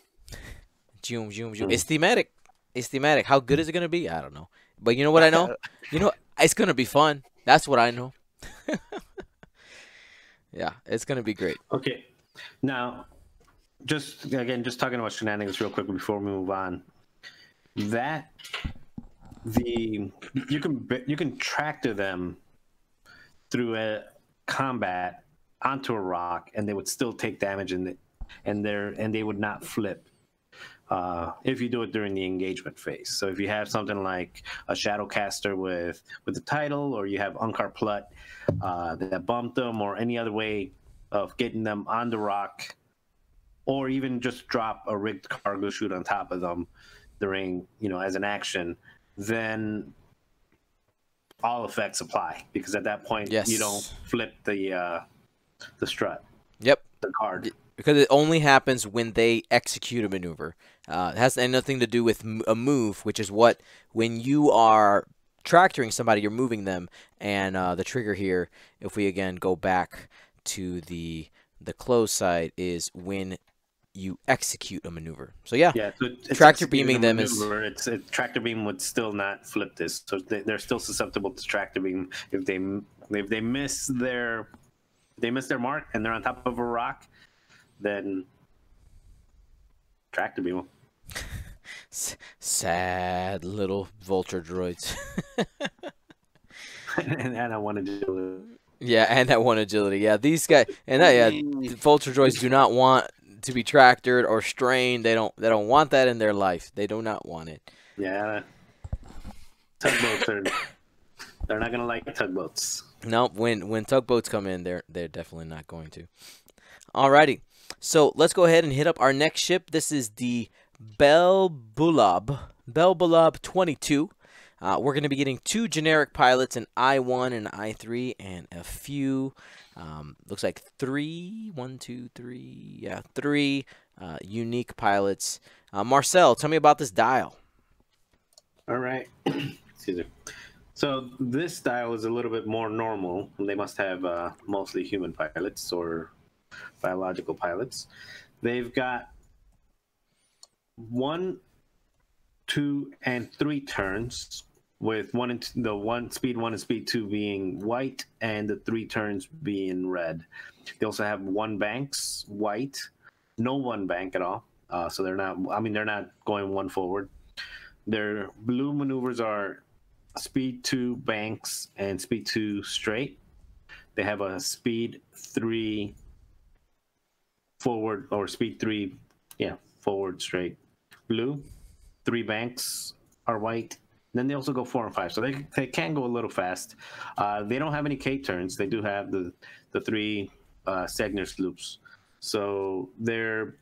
Zoom, zoom, zoom. It's thematic. It's thematic. How good is it gonna be? I don't know. But you know what I know? It's gonna be fun. That's what I know. Yeah, it's gonna be great. Okay, now, just talking about shenanigans real quick before we move on. You can tractor them through a combat onto a rock, and they would still take damage, and they would not flip if you do it during the engagement phase. So if you have something like a Shadowcaster with the title, or you have Unkar Plut that bumped them, or any other way of getting them on the rock, or even just drop a rigged cargo chute on top of them during, as an action, then all effects apply, because at that point you don't flip the strut. Yep. The card. Because it only happens when they execute a maneuver. It has nothing to do with a move, which is when you are tractoring somebody, you're moving them. And the trigger here, if we again go back to the close side, is when you execute a maneuver. So yeah, so tractor beaming them is... Tractor beam would still not flip this. So they're still susceptible to tractor beam if they miss their mark and they're on top of a rock, then tractor beam them. Sad little Vulture Droids. and I wanted to do it. Yeah, and that one agility. Yeah, these guys Vulture Droids do not want to be tractored or strained. They don't want that in their life. They do not want it. Yeah. Tugboats they're not gonna like tugboats. No, when tugboats come in, they're definitely not going to. Alrighty. So let's go ahead and hit up our next ship. This is the Belbulab 22. We're going to be getting 2 generic pilots, an I-1 and an I-3, and a few, looks like 3 unique pilots. Marcel, tell me about this dial. All right. Excuse me. So this dial is a little bit more normal. They must have mostly human pilots or biological pilots. They've got 1, 2, and 3 turns, with speed 1 and speed 2 being white and the 3 turns being red. They also have 1 banks white, no 1 bank at all. So they're not going 1 forward. Their blue maneuvers are speed 2 banks and speed 2 straight. They have a speed 3 forward, or speed 3, forward straight blue. 3 banks are white. Then they also go 4 and 5, so they can go a little fast. They don't have any K turns. They do have the 3 Segners loops, so they're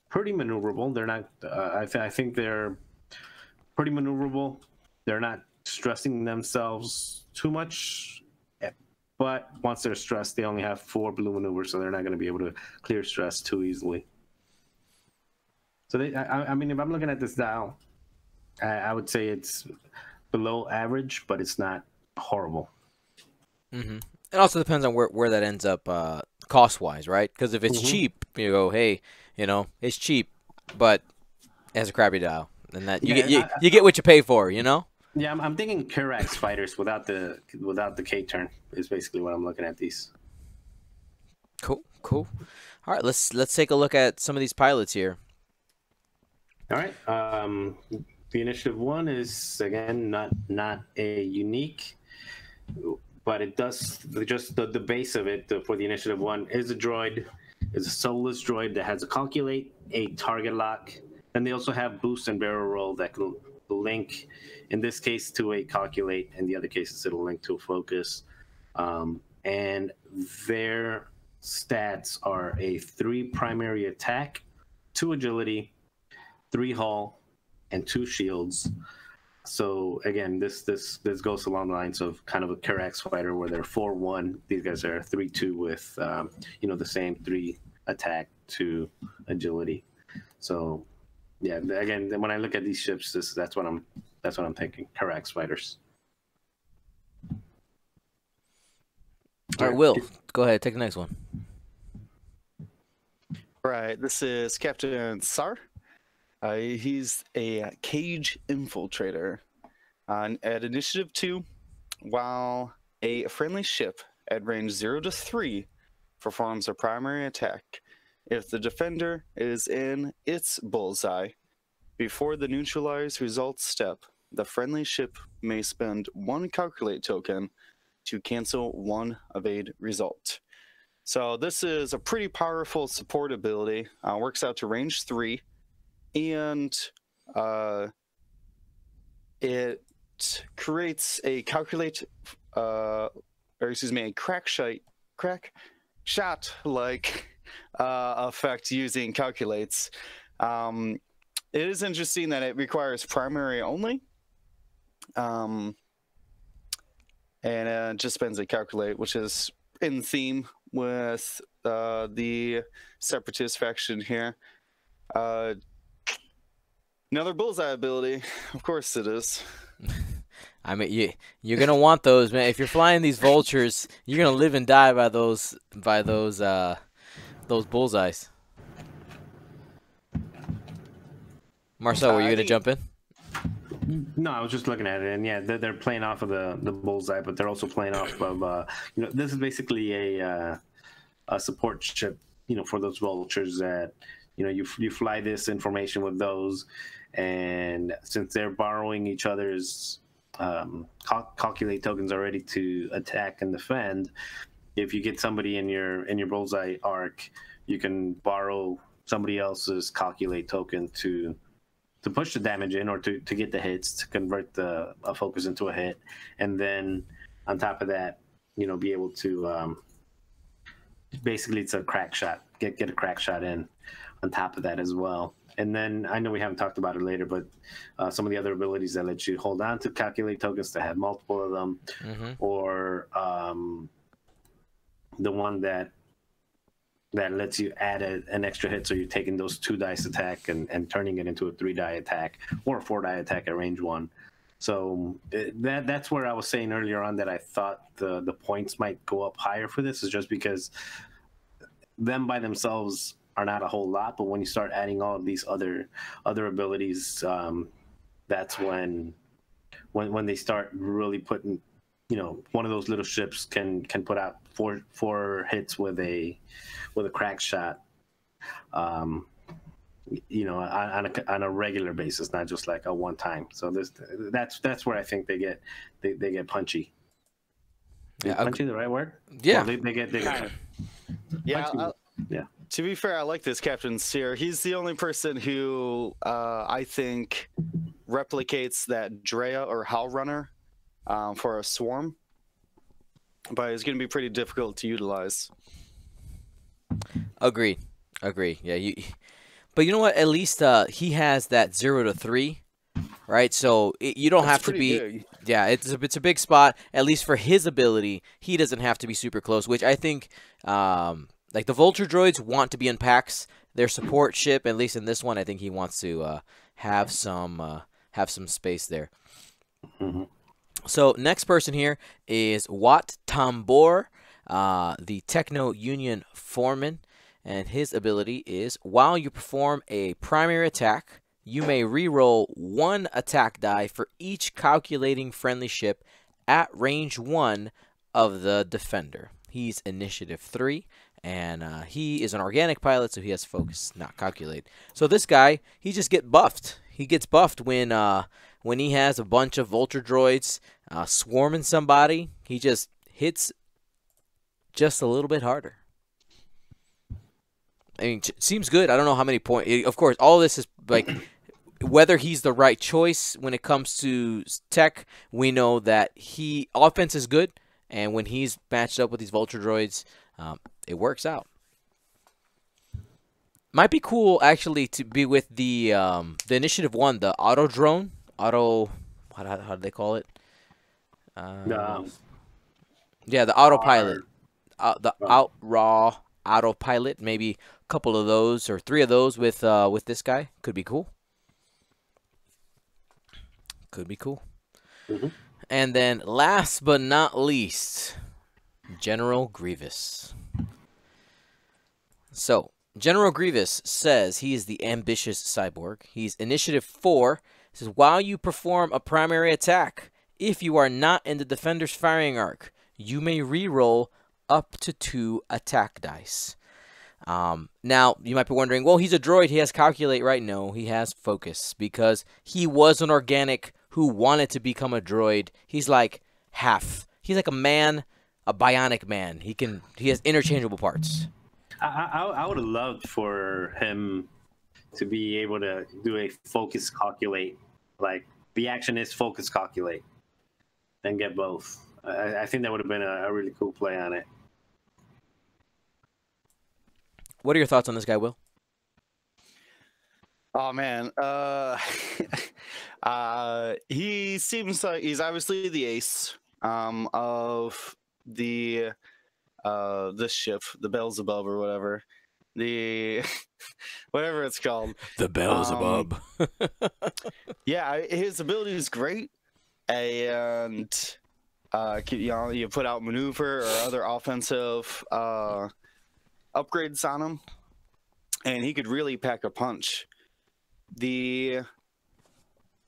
pretty maneuverable. They're not. I think they're pretty maneuverable. They're not stressing themselves too much, but once they're stressed, they only have 4 blue maneuvers, so they're not going to be able to clear stress too easily. So I mean, if I'm looking at this dial, I would say it's below average, but it's not horrible. Mm-hmm. It also depends on where that ends up cost-wise, right? Because if it's cheap, you go, hey, it's cheap, but it has a crappy dial, and that you get what you pay for, Yeah, I'm thinking Kirax fighters without the K turn is basically what I'm looking at these. Cool. All right, let's take a look at some of these pilots here. All right. The Initiative 1 is, again, not a unique, but it does, just the base of it for the Initiative 1 is a droid, is a soulless droid that has a calculate, a target lock, and they also have boost and barrel roll that can link, in this case, to a calculate, in the other cases, it'll link to a focus. And their stats are a 3 primary attack, 2 agility, 3 hull, and 2 shields. So again, this goes along the lines of kind of a Kirax fighter where they're 4-1. These guys are 3-2 with the same 3 attack, 2 agility. So yeah, again, when I look at these ships, that's what I'm thinking. Kirax fighters. All right, Will, go ahead, take the next one. Right, this is Captain Sar. He's a cage infiltrator. At Initiative 2, while a friendly ship at range 0 to 3 performs a primary attack, if the defender is in its bullseye, before the neutralize results step, the friendly ship may spend 1 calculate token to cancel 1 evade result. So this is a pretty powerful support ability. Works out to range 3. And it creates a crack shot like effect using calculates. It is interesting that it requires primary only, and it just spends a calculate, which is in theme with the Separatist faction here. Another bullseye ability, of course it is. I mean, you're gonna want those, man. If you're flying these vultures, you're gonna live and die by those bullseyes. Marcel, were you gonna jump in? No, I was just looking at it, and yeah, they're playing off of the bullseye, but they're also playing off of this is basically a support ship, for those vultures that you fly this information with those, and since they're borrowing each other's calculate tokens already to attack and defend, if you get somebody in your bullseye arc, you can borrow somebody else's calculate token to push the damage in, or to get the hits, to convert a focus into a hit, and then on top of that, be able to basically, it's a crack shot, get a crack shot in on top of that as well. And then I know we haven't talked about it later, but some of the other abilities that let you hold on to calculate tokens to have multiple of them, or the one that lets you add an extra hit, so you're taking those 2 dice attack and turning it into a 3 die attack or a 4 die attack at range 1. So that's where I was saying earlier on that I thought the points might go up higher for this, is just because them by themselves are not a whole lot, but when you start adding all of these other abilities, that's when they start really putting, one of those little ships can put out four hits with a crack shot. you know, on a regular basis, not just like a one time. So that's where I think they get punchy. Is punchy the right word? Yeah. Well, they get Yeah. punchy. Yeah. To be fair, I like this Captain Sear. He's the only person who I think replicates that Drea or Howl Runner for a swarm, but it's going to be pretty difficult to utilize. Agree. Yeah, but you know what? At least he has that 0 to 3, right? So you don't have to be. Big. Yeah, it's a big spot. At least for his ability, he doesn't have to be super close. Which I think, like the Vulture Droids want to be in packs. Their support ship, at least in this one, I think he wants to have some space there. Mm-hmm. So next person here is Wat Tambor, the Techno Union Foreman. And his ability is, while you perform a primary attack, you may reroll 1 attack die for each calculating friendly ship at range 1 of the defender. He's initiative 3, and he is an organic pilot, so he has focus, not calculate. So this guy, he just gets buffed. He gets buffed when he has a bunch of Vulture Droids swarming somebody. He just hits just a little bit harder. I mean, seems good. I don't know how many points. Of course, all this is like whether he's the right choice when it comes to tech. We know that offense is good, and when he's matched up with these Vulture Droids, it works out. Might be cool actually to be with the Initiative 1, the auto drone, how do they call it? Yeah, the autopilot, the Outraw autopilot. Maybe a couple of those or 3 of those with this guy could be cool. Mm-hmm. And then last but not least, General Grievous. So General Grievous says he is the ambitious cyborg. He's initiative 4. It says while you perform a primary attack, if you are not in the defender's firing arc, you may reroll up to 2 attack dice. Now, you might be wondering, well, he's a droid. He has calculate, right? No, he has focus because he was an organic who wanted to become a droid. He's like half. He's like a man, a bionic man. He has interchangeable parts. I would have loved for him to be able to do a focus calculate. Like the action is focus calculate. Then get both. I think that would have been a really cool play on it. What are your thoughts on this guy, Will? Oh man, he seems like he's obviously the ace of the ship, the Beelzebub or whatever, the whatever it's called, the Beelzebub. Yeah, his ability is great, and you put out maneuver or other offensive upgrades on him, and he could really pack a punch. The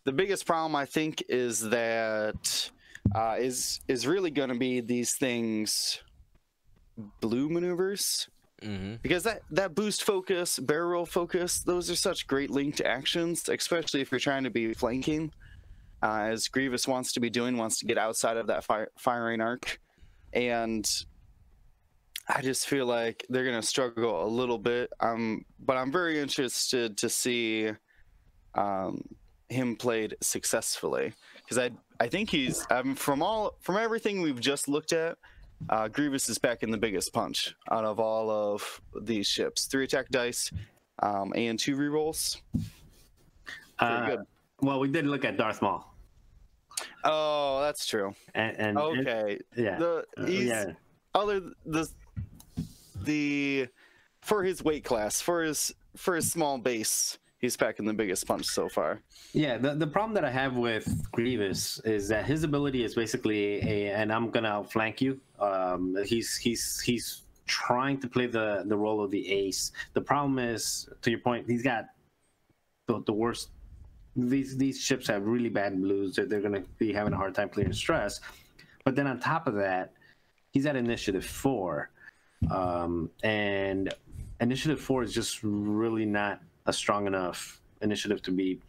biggest problem I think is that is really going to be these things blue maneuvers, because that boost focus, barrel roll focus, those are such great linked actions, especially if you're trying to be flanking, as Grievous wants to get outside of that firing arc, and I just feel like they're going to struggle a little bit. But I'm very interested to see him played successfully, because I think he's from everything we've just looked at, Grievous is back in the biggest punch out of all of these ships. 3 attack dice, and 2 rerolls. Pretty good. Well, we did look at Darth Maul. Oh, that's true. And okay, for his weight class, for his small base, he's packing the biggest punch so far. Yeah, the problem that I have with Grievous is that his ability is basically and I'm gonna outflank you. He's trying to play the role of the ace. The problem is, to your point, he's got the worst. These ships have really bad blues. They're gonna be having a hard time clearing stress. But then on top of that, he's at initiative 4. And initiative 4 is just really not a strong enough initiative to be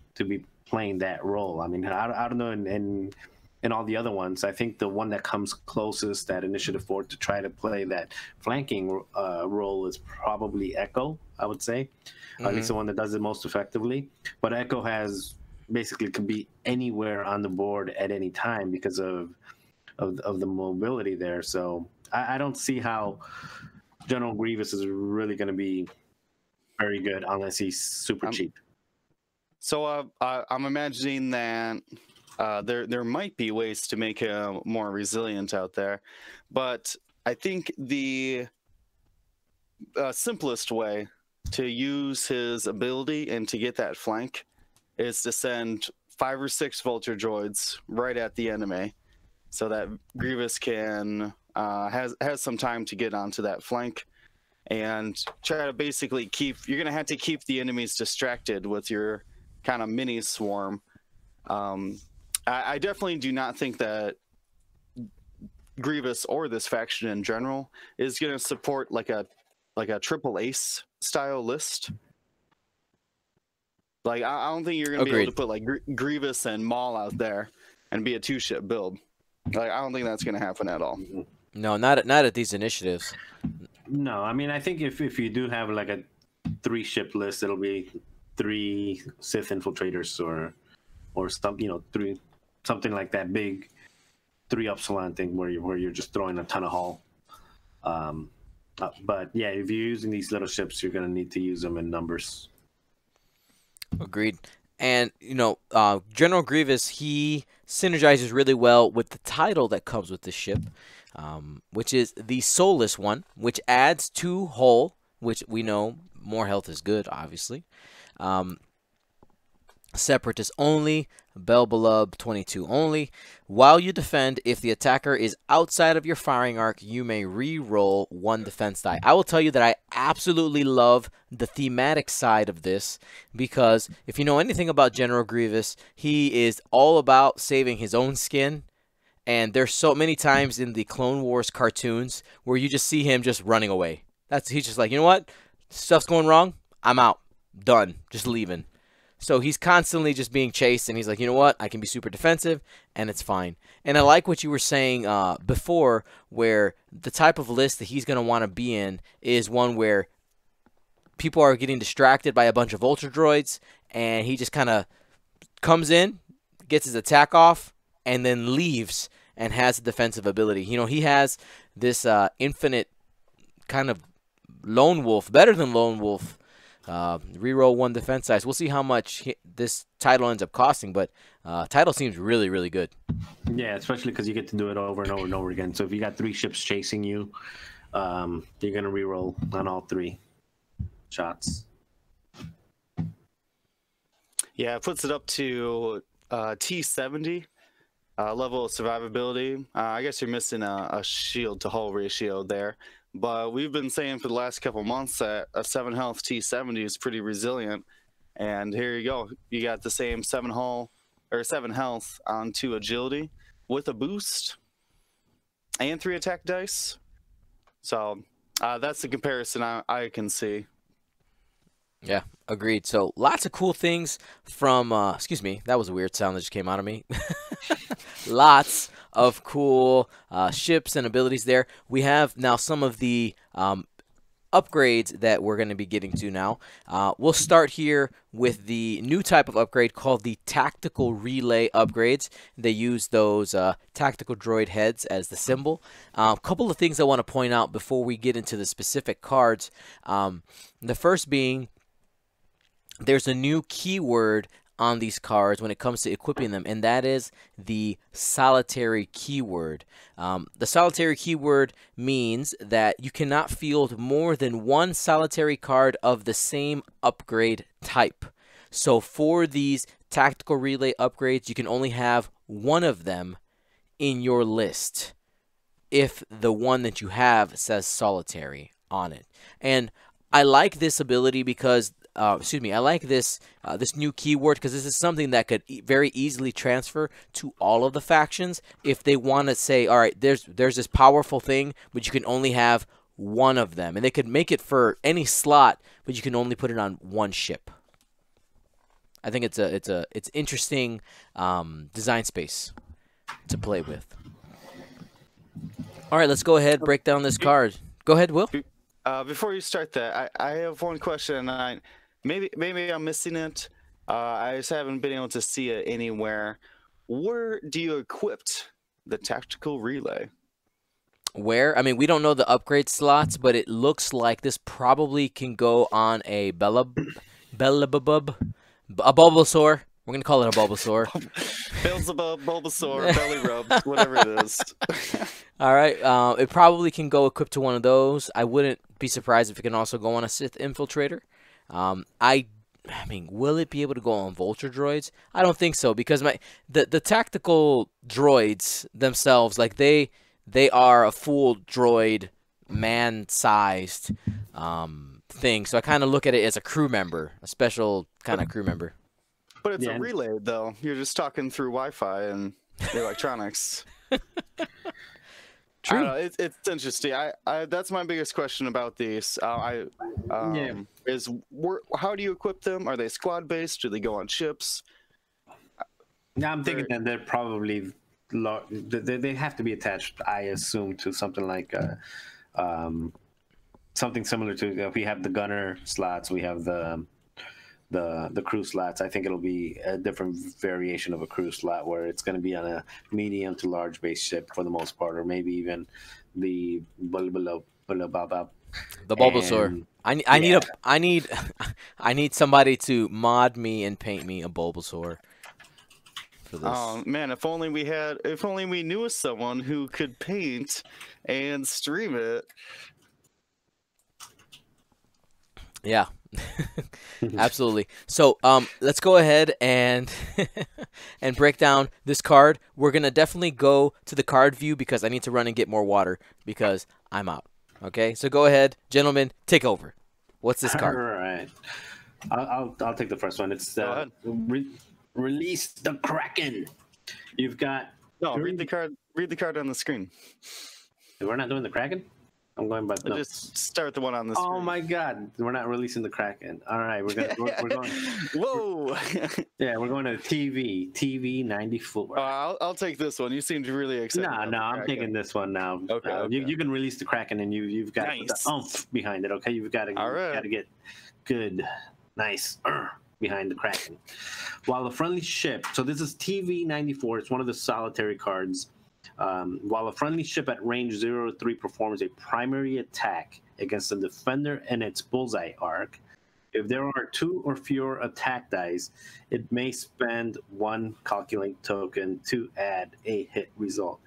playing that role. I mean, I don't know in all the other ones. I think the one that comes closest, that initiative 4, to try to play that flanking role is probably Echo, I would say. At least the one that does it most effectively. But Echo has basically could be anywhere on the board at any time because of the mobility there. So I don't see how General Grievous is really going to be very good unless he's super cheap. So I'm imagining that there might be ways to make him more resilient out there, but I think the simplest way to use his ability and to get that flank is to send 5 or 6 Vulture Droids right at the enemy, so that Grievous can has some time to get onto that flank and try to basically keep. You're gonna have to keep the enemies distracted with your kind of mini swarm. I definitely do not think that Grievous or this faction in general is going to support like a triple ace style list. Like I don't think you're going to be able to put like Grievous and Maul out there and be a 2-ship build. Like I don't think that's going to happen at all. No, not at these initiatives. No, I mean I think if you do have like a 3-ship list, it'll be 3 Sith Infiltrators or some, you know, 3 something like that big 3 Upsilon thing where you're just throwing a ton of hull. But yeah, if you're using these little ships, you're gonna need to use them in numbers. Agreed. And you know, General Grievous, he synergizes really well with the title that comes with the ship, which is the Soulless one, which adds 2 hull, which we know more health is good, obviously. Separatist only, Belbelub 22 only. While you defend, if the attacker is outside of your firing arc, you may re-roll 1 defense die. I will tell you that I absolutely love the thematic side of this, because if you know anything about General Grievous, he is all about saving his own skin. And there's so many times in the Clone Wars cartoons where you just see him just running away. He's just like, you know what? Stuff's going wrong. I'm out. Done. Just leaving. So he's constantly just being chased, and he's like, you know what? I can be super defensive, and it's fine. And I like what you were saying before, where the type of list that he's going to want to be in is one where people are getting distracted by a bunch of Vulture Droids, and he just kind of comes in, gets his attack off, and then leaves and has a defensive ability. You know, he has this infinite kind of lone wolf, better than lone wolf, reroll 1 defense dice. We'll see how much this title ends up costing, but title seems really, really good. Yeah, especially because you get to do it over and over and over again. So if you got 3 ships chasing you, you're going to reroll on all 3 shots. Yeah, it puts it up to T70 level of survivability. I guess you're missing a shield to hull ratio there. But we've been saying for the last couple months that a 7 health T70 is pretty resilient. And here you go. You got the same 7 hull or 7 health on 2 agility with a boost and 3 attack dice. So that's the comparison I can see. Yeah, agreed. So lots of cool things from, excuse me, that was a weird sound that just came out of me. Lots of cool ships and abilities there. We have now some of the upgrades that we're going to be getting to now. We'll start here with the new type of upgrade called the Tactical Relay upgrades. They use those tactical droid heads as the symbol. A couple of things I want to point out before we get into the specific cards. The first being, there's a new keyword on these cards when it comes to equipping them, and that is the solitary keyword. The solitary keyword means that you cannot field more than 1 solitary card of the same upgrade type. So for these tactical relay upgrades, you can only have 1 of them in your list if the one that you have says solitary on it. And I like this ability because I like this this new keyword because this is something that could very easily transfer to all of the factions if they want to say, all right, there's this powerful thing, but you can only have 1 of them, and they could make it for any slot, but you can only put it on 1 ship. I think it's interesting design space to play with. All right, let's go ahead, break down this card. Go ahead, Will. Before you start that, I have one question. Maybe I'm missing it. I just haven't been able to see it anywhere. Where do you equip the tactical relay? Where? I mean, we don't know the upgrade slots, but it looks like this probably can go on a Bulbasaur. We're gonna call it a Bulbasaur. Beelzebub, Bulbasaur, Belly Rub, whatever it is. All right. It probably can go equipped to one of those. I wouldn't be surprised if it can also go on a Sith Infiltrator. I mean, will it be able to go on Vulture Droids? I don't think so, because the tactical droids themselves, like they are a full droid, man-sized thing. So I kind of look at it as a crew member, a special kind of crew member. But it's a relay, though. You're just talking through Wi-Fi and electronics. True. It's interesting. That's my biggest question about these. How do you equip them? Are they squad based? Do they go on ships? Now I'm thinking that they're probably they have to be attached, I assume, to something like something similar to, we have the gunner slots, we have the crew slots. I think it'll be a different variation of a crew slot, where it's going to be on a medium to large base ship for the most part, or maybe even the Bulbasaur. I need somebody to mod me and paint me a Bulbasaur for this. Oh man, if only we knew someone who could paint and stream it. Yeah. Absolutely. So let's go ahead and and break down this card. We're gonna definitely go to the card view because I need to run and get more water because I'm out. Okay, so go ahead, gentlemen, take over. What's this card? All right, I'll take the first one. It's release the Kraken. You've got read the card. Read the card on the screen. We're not doing the Kraken. I'm going by just start the one on the screen. Oh my God, we're not releasing the Kraken. All right, we're going. Whoa. Yeah, we're going to the TV 94. I'll take this one. You seemed really excited. No, I'm taking this one now. Okay. You can release the Kraken, and you've got the oomph behind it. Okay, you've got to get good, nice behind the Kraken. While the friendly ship, so this is TV 94. It's one of the solitary cards. While a friendly ship at range 0 to 3 performs a primary attack against a defender in its bullseye arc, if there are 2 or fewer attack dice, it may spend 1 calculate token to add a hit result.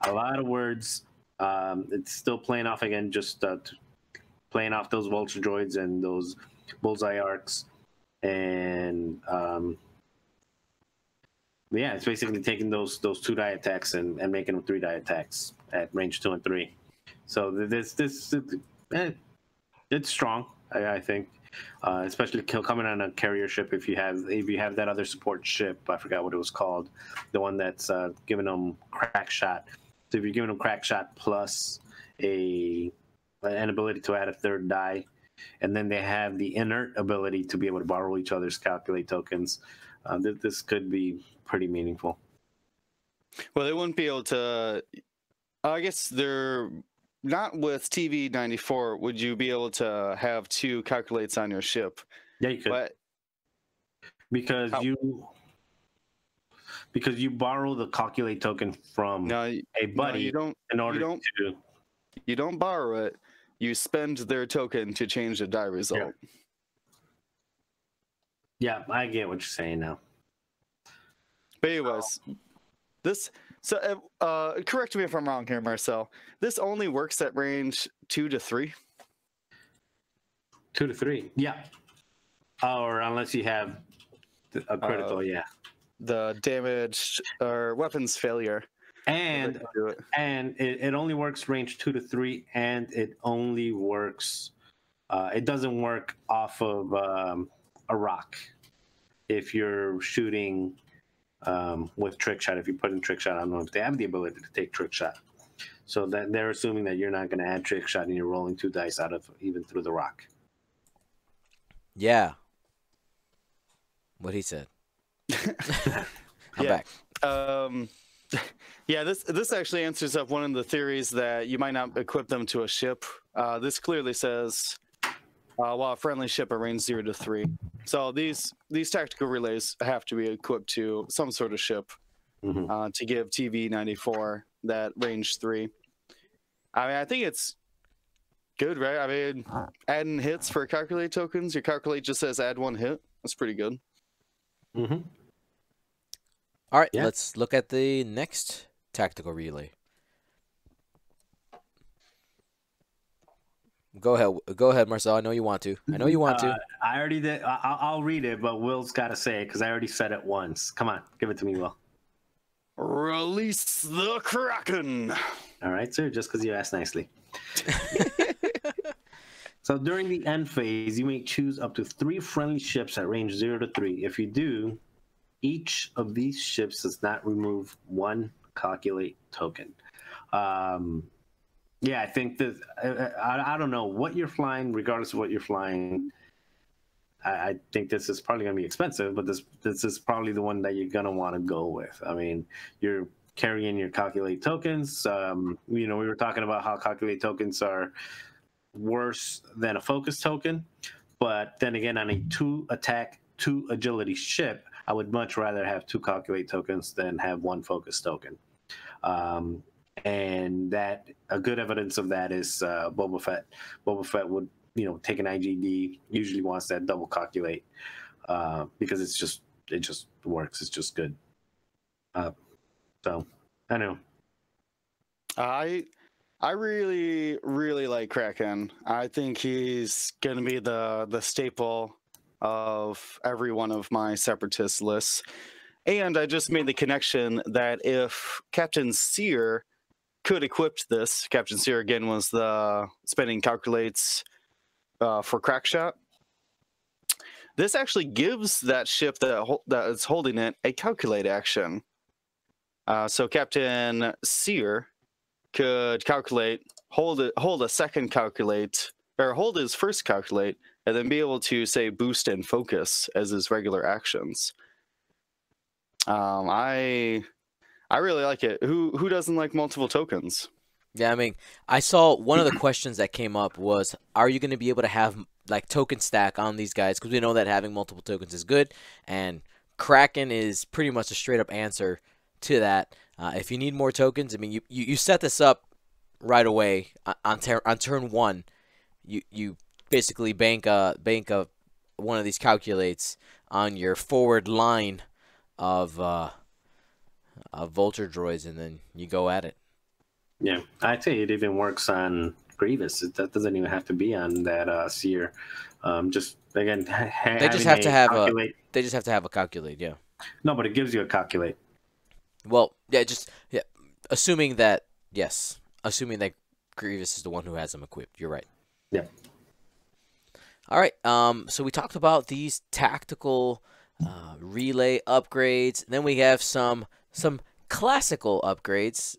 A lot of words. It's still playing off again, just playing off those Vulture Droids and those bullseye arcs. And yeah, it's basically taking those 2 die attacks and making them 3 die attacks at range 2 and 3. So it's strong, I think, especially coming on a carrier ship. If you have that other support ship, I forgot what it was called, the one that's giving them crack shot. So if you're giving them crack shot plus an ability to add a 3rd die, and then they have the inert ability to be able to borrow each other's calculate tokens, this could be pretty meaningful. Well, they wouldn't be able to. I guess they're not with TV 94. Would you be able to have 2 calculates on your ship? Yeah, you could. But, because you borrow the calculate token from a buddy. You don't borrow it. You spend their token to change the die result. Yeah, I get what you're saying now. But anyways, correct me if I'm wrong here, Marcel. This only works at range 2 to 3? 2 to 3, yeah. Or unless you have a critical, the damage or weapons failure. And it only works range 2 to 3, and it only works. It doesn't work off of a rock. If you're shooting with trick shot, if you put in trick shot, I don't know if they have the ability to take trick shot. So that they're assuming that you're not going to add trick shot, and you're rolling 2 dice out of even through the rock. Yeah. What he said. I'm Yeah. back. Yeah, this actually answers up one of the theories that you might not equip them to a ship. This clearly says while a friendly ship at range 0 to 3. So these tactical relays have to be equipped to some sort of ship to give TV-94 that range 3. I mean, I think it's good, right? I mean, adding hits for calculate tokens. Your calculate just says add 1 hit. That's pretty good. All right, Yeah. let's look at the next tactical relay. Go ahead, Marcel. I know you want to. I already did. I'll read it, but Will's got to say it because I already said it once. Come on, give it to me, Will. Release the Kraken. All right, sir. Just because you asked nicely. So during the end phase, you may choose up to 3 friendly ships at range 0 to 3. If you do, each of these ships does not remove 1 calculate token. Yeah, I think that I don't know what you're flying, regardless of what you're flying. I think this is probably going to be expensive, but this is probably the one that you're going to want to go with. I mean, you're carrying your calculate tokens. We were talking about how calculate tokens are worse than a focus token, but then again, on a 2 attack, 2 agility ship, I would much rather have 2 calculate tokens than have 1 focus token. And that a good evidence of that is Boba Fett. Boba Fett would, take an IGD, usually wants that double calculate because it just works. It's just good. So I know. I really, really like Kraken. I think he's gonna be the staple of every one of my Separatist lists. And I just made the connection that if Captain Sear could equip this, Captain Sear again was the spending calculates for Crackshot. This actually gives that ship that is holding it a calculate action. So Captain Sear could calculate, hold a second calculate, or hold his first calculate, and then be able to say boost and focus as his regular actions. I really like it. Who doesn't like multiple tokens? Yeah, I mean, I saw one of the questions that came up was, are you going to be able to have like token stack on these guys? Because we know that having multiple tokens is good, and Kraken is pretty much a straight up answer to that. If you need more tokens, I mean, you set this up right away on turn 1. You basically bank one of these calculates on your forward line of Vulture Droids, and then you go at it. Yeah, I'd say it even works on Grievous. That doesn't even have to be on that Seer. Just again, they just have to have a calculate. Yeah. No, but it gives you a calculate. Well, yeah, assuming that Grievous is the one who has them equipped. You're right. Yeah. All right. So we talked about these tactical relay upgrades. Then we have some classical upgrades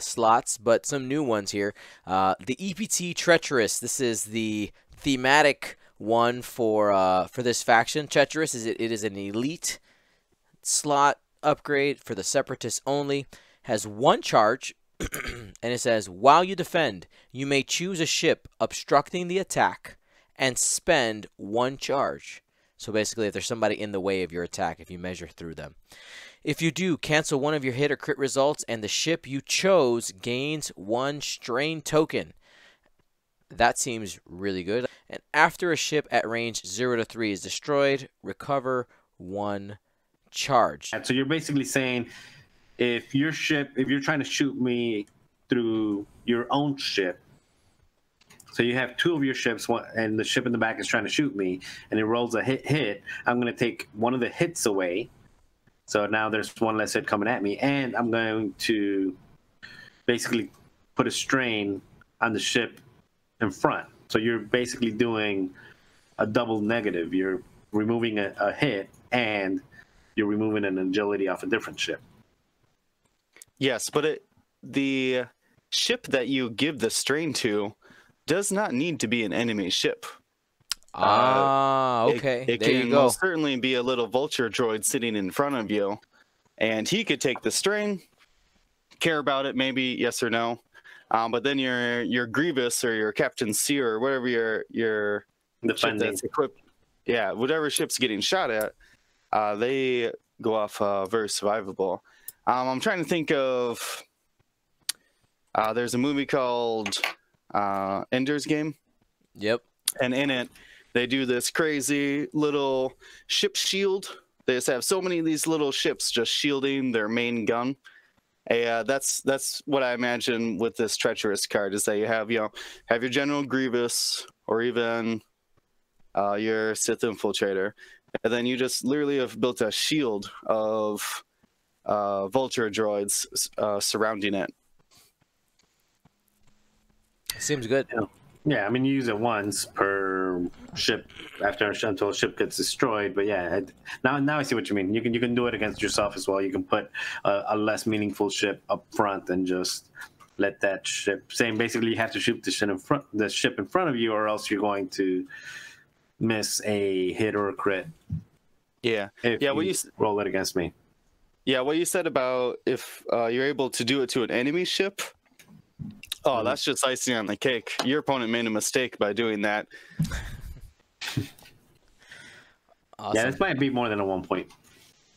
slots, but some new ones here. The EPT Treacherous. This is the thematic one for this faction. Treacherous it is an elite slot upgrade for the Separatists only. Has 1 charge, and it says, while you defend, you may choose a ship obstructing the attack and spend 1 charge. So basically, if there's somebody in the way of your attack, if you measure through them. If you do, cancel one of your hit or crit results, and the ship you chose gains 1 strain token. That seems really good. And after a ship at range 0 to 3 is destroyed, recover 1 charge. So you're basically saying, if you're trying to shoot me through your own ship, so you have 2 of your ships, and the ship in the back is trying to shoot me, and it rolls a hit, I'm going to take one of the hits away. So now there's 1 less hit coming at me, and I'm going to basically put a strain on the ship in front. So you're basically doing a double negative. You're removing a hit, and you're removing an agility off a different ship. Yes, but the ship that you give the strain to does not need to be an enemy ship. Okay. It There you can go. most certainly be a little vulture droid sitting in front of you, and he could take the strain, care about it, maybe yes or no. But then your Grievous or your Captain Seer or whatever your ship Defending. that's equipped, yeah, whatever ship's getting shot at, they go off very survivable. I'm trying to think of. There's a movie called Ender's Game. Yep. And in it, they do this crazy little ship shield. They just have so many of these little ships just shielding their main gun. That's what I imagine with this treacherous card is that you have your General Grievous or even your Sith Infiltrator, and then you just literally have built a shield of Vulture Droids surrounding it. Seems good. Yeah, I mean, you use it once per ship until a ship gets destroyed. But yeah, now I see what you mean. You can do it against yourself as well. You can put a less meaningful ship up front and just let that ship. Basically, you have to shoot the ship in front of you, or else you're going to miss a hit or a crit. Yeah, if yeah. you roll it against me. Yeah, what you said about if you're able to do it to an enemy ship. Oh, that's just icing on the cake. Your opponent made a mistake by doing that. Awesome. Yeah, this might be more than a 1 point.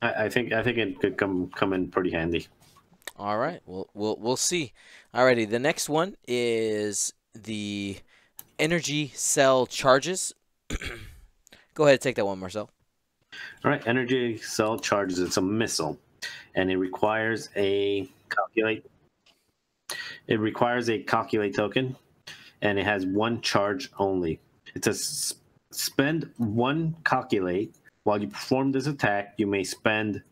I think it could come in pretty handy. All right. We'll see. Alrighty. The next one is the energy cell charges. Go ahead and take that one, Marcel. All right, energy cell charges. It's a missile, and it requires a calculate. It requires a calculate token, and it has one charge only. It says spend one calculate. While you perform this attack, you may spend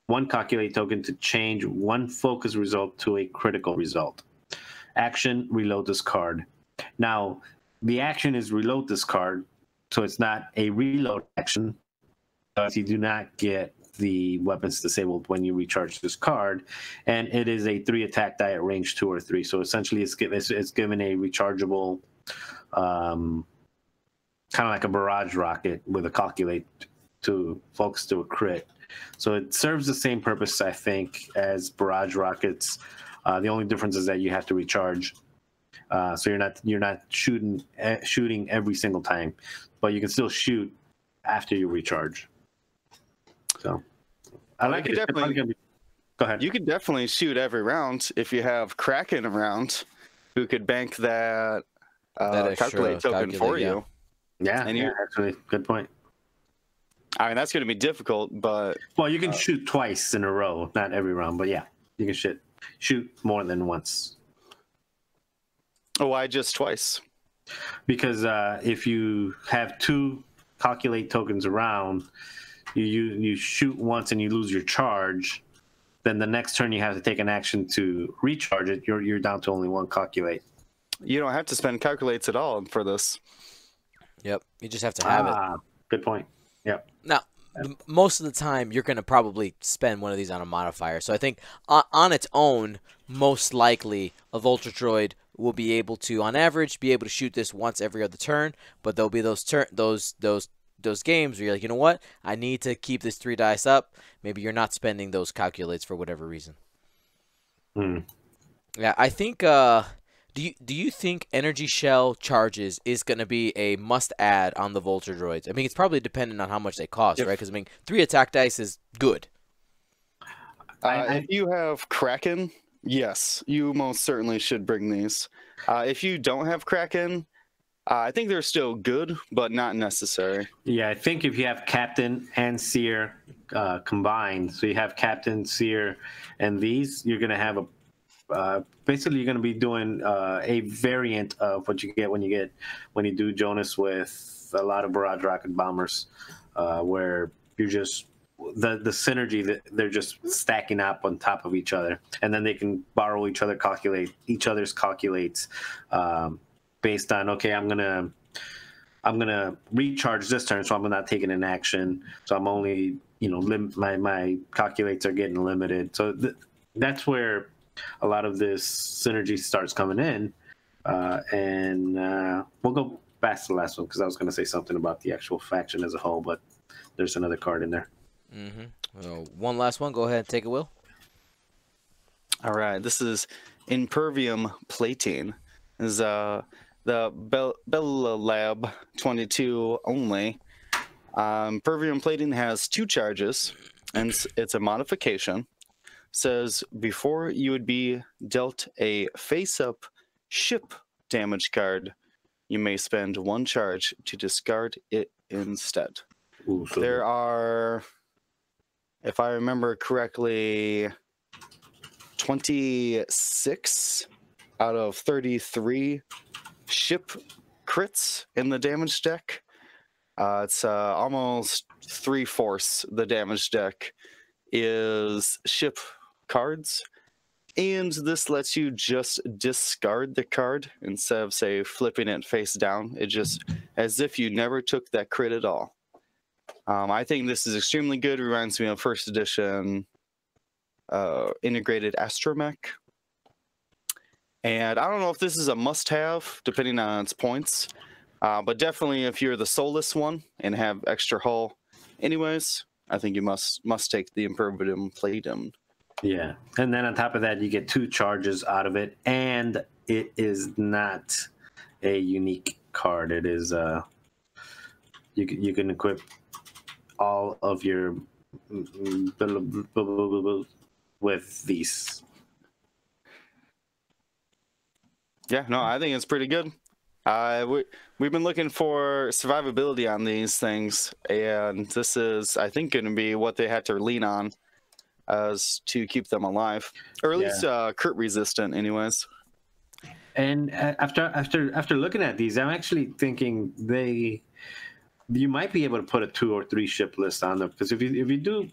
one calculate token to change one focus result to a critical result. Action, reload this card. Now, the action is reload this card, so it's not a reload action, because you do not get the weapons disabled when you recharge this card, and it is a 3 attack die at range 2 or 3. So essentially, it's given a rechargeable, kind of like a barrage rocket with a calculate to focus to a crit. So it serves the same purpose, I think, as barrage rockets. The only difference is that you have to recharge. So you're not shooting every single time, but you can still shoot after you recharge. So I like it. Go ahead. You could definitely shoot every round if you have Kraken around, who could bank that calculate token for you. Yeah, actually, good point. I mean, that's going to be difficult, but you can shoot twice in a row, not every round, but yeah, you can shoot more than once. Oh, why just twice? Because if you have 2 calculate tokens around, you shoot once and you lose your charge, then the next turn you have to take an action to recharge it. You're down to only 1 calculate. You don't have to spend calculates at all for this. Yep, you just have to have it. Good point. Yep. Now, most of the time, you're going to probably spend one of these on a modifier. So I think on its own, most likely, a Vulture Droid will be able to, on average, be able to shoot this once every other turn. But there'll be those games where you're like, you know what? I need to keep this 3 dice up. Maybe you're not spending those calculates for whatever reason. Yeah, I think. Do you think energy shell charges is going to be a must-add on the Vulture Droids? I mean, it's probably dependent on how much they cost, right? Because, I mean, 3 attack dice is good. If you have Kraken, yes, you most certainly should bring these. If you don't have Kraken, I think they're still good, but not necessary. Yeah, I think if you have Captain and Seer combined, so you have Captain, Seer, and these, you're going to have basically, you're going to be doing a variant of what you get when you do Jonas with a lot of barrage rocket bombers, where you're just the synergy that they're just stacking up on top of each other, and then they can borrow each other's calculates based on, okay, I'm gonna recharge this turn, so I'm not taking an action, so I'm only my calculates are getting limited. So that's where a lot of this synergy starts coming in, and we'll past the last one because I was going to say something about the actual faction as a whole, but there's another card in there. One last one. Go ahead and take it, Will. All right, this is Impervium Plating. This is the Bella Lab 22 only. Impervium Plating has 2 charges, and it's a modification. Says before you would be dealt a face-up ship damage card, you may spend 1 charge to discard it instead. Ooh, so There are, if I remember correctly, 26 out of 33 ship crits in the damage deck. It's almost 3/4 the damage deck is ship cards, and this lets you just discard the card instead of, say, flipping it face down. It just as if you never took that crit at all. I think this is extremely good. Reminds me of first edition integrated astromech. And I don't know if this is a must-have, depending on its points. But definitely if you're the soulless one and have extra hull anyways, I think you must take the Impervium Plating. yeah, and then on top of that, you get 2 charges out of it, and it is not a unique card. It is you can equip all of your with these. Yeah, no, I think it's pretty good. We've been looking for survivability on these things, and this is, I think, going to be what they had to lean on as to keep them alive, or at least crit resistant, anyways. And after looking at these, I'm actually thinking you might be able to put a 2 or 3 ship list on them, because if you do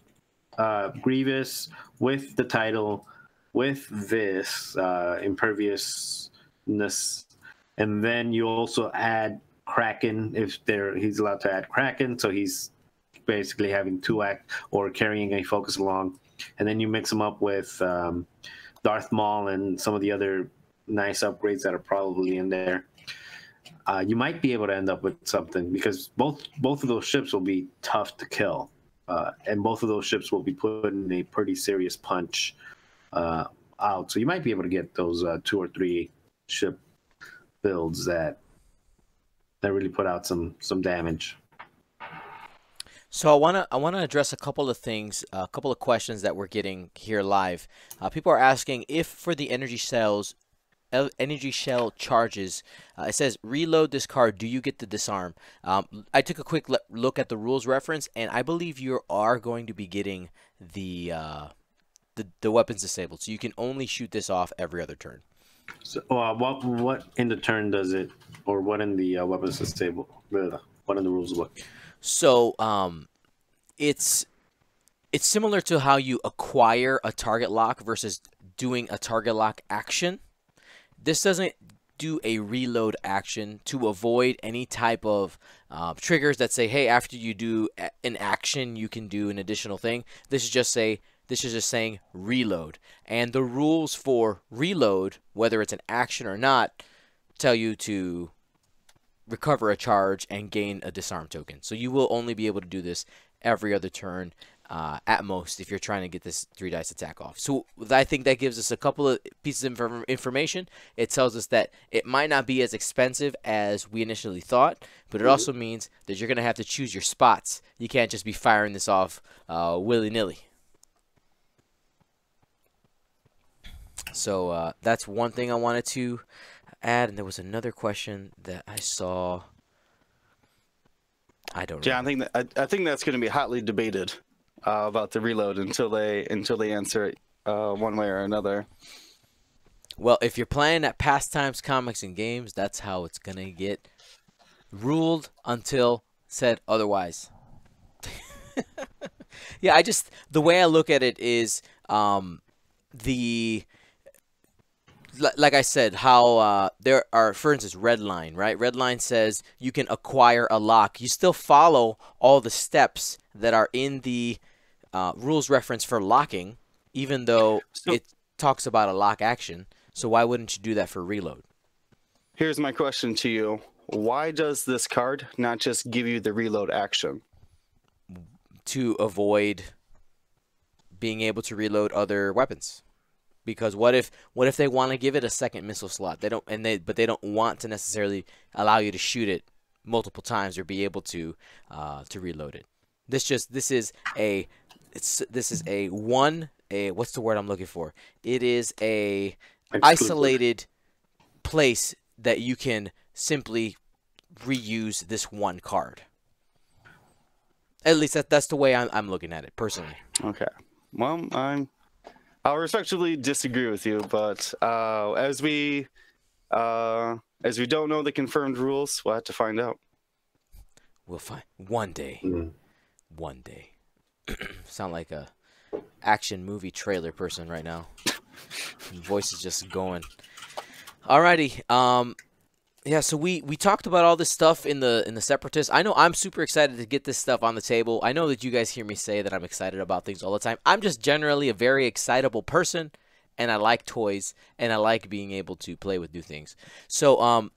Grievous with the title, with this imperviousness, and then you also add Kraken if he's allowed to add Kraken, so he's basically having 2 act or carrying a focus along, and then you mix them up with Darth Maul and some of the other nice upgrades that are probably in there. You might be able to end up with something, because both of those ships will be tough to kill, and both of those ships will be putting a pretty serious punch out. So you might be able to get those 2 or 3 ship builds that really put out some damage. So I wanna address a couple of things, a couple of questions that we're getting here live. People are asking if for the energy shell charges, it says reload this card, do you get the disarm? I took a quick look at the rules reference, and I believe you are going to be getting the weapons disabled, so you can only shoot this off every other turn. So what in the turn does it, or what in the weapons disabled? What in the rules book? So it's similar to how you acquire a target lock versus doing a target lock action. This doesn't do a reload action to avoid any type of triggers that say, hey, after you do an action, you can do an additional thing. This is just saying reload. And the rules for reload, whether it's an action or not, tell you to recover a charge and gain a disarm token. So you will only be able to do this every other turn at most if you're trying to get this 3 dice attack off. So I think that gives us a couple of pieces of information. It tells us that it might not be as expensive as we initially thought, but it also means that you're going to have to choose your spots. You can't just be firing this off willy-nilly. So that's one thing I wanted to add, and there was another question that I saw. I don't know. Yeah, I think that's going to be hotly debated about the reload until they answer it one way or another. Well, if you're playing at Pastimes Comics and Games, that's how it's going to get ruled until said otherwise. Yeah, the way I look at it is like I said, how there are, for instance, Redline, right? Redline says you can acquire a lock. You still follow all the steps that are in the rules reference for locking, even though it talks about a lock action. So why wouldn't you do that for reload? Here's my question to you. Why does this card not just give you the reload action? To avoid being able to reload other weapons. Because what if they want to give it a second missile slot? They don't, but they don't want to necessarily allow you to shoot it multiple times or be able to reload it. This is a what's the word I'm looking for? It is a isolated place that you can simply reuse this one card. At least that's the way I'm looking at it personally. Okay. Well, I'll respectfully disagree with you, but as we don't know the confirmed rules, we'll have to find out. We'll find one day. One day. Sound like a action movie trailer person right now. Voice is just going. Alrighty. Yeah, so we talked about all this stuff in the Separatist. I know I'm super excited to get this stuff on the table. I know that you guys hear me say that I'm excited about things all the time. I'm just generally a very excitable person, and I like toys, and I like being able to play with new things. So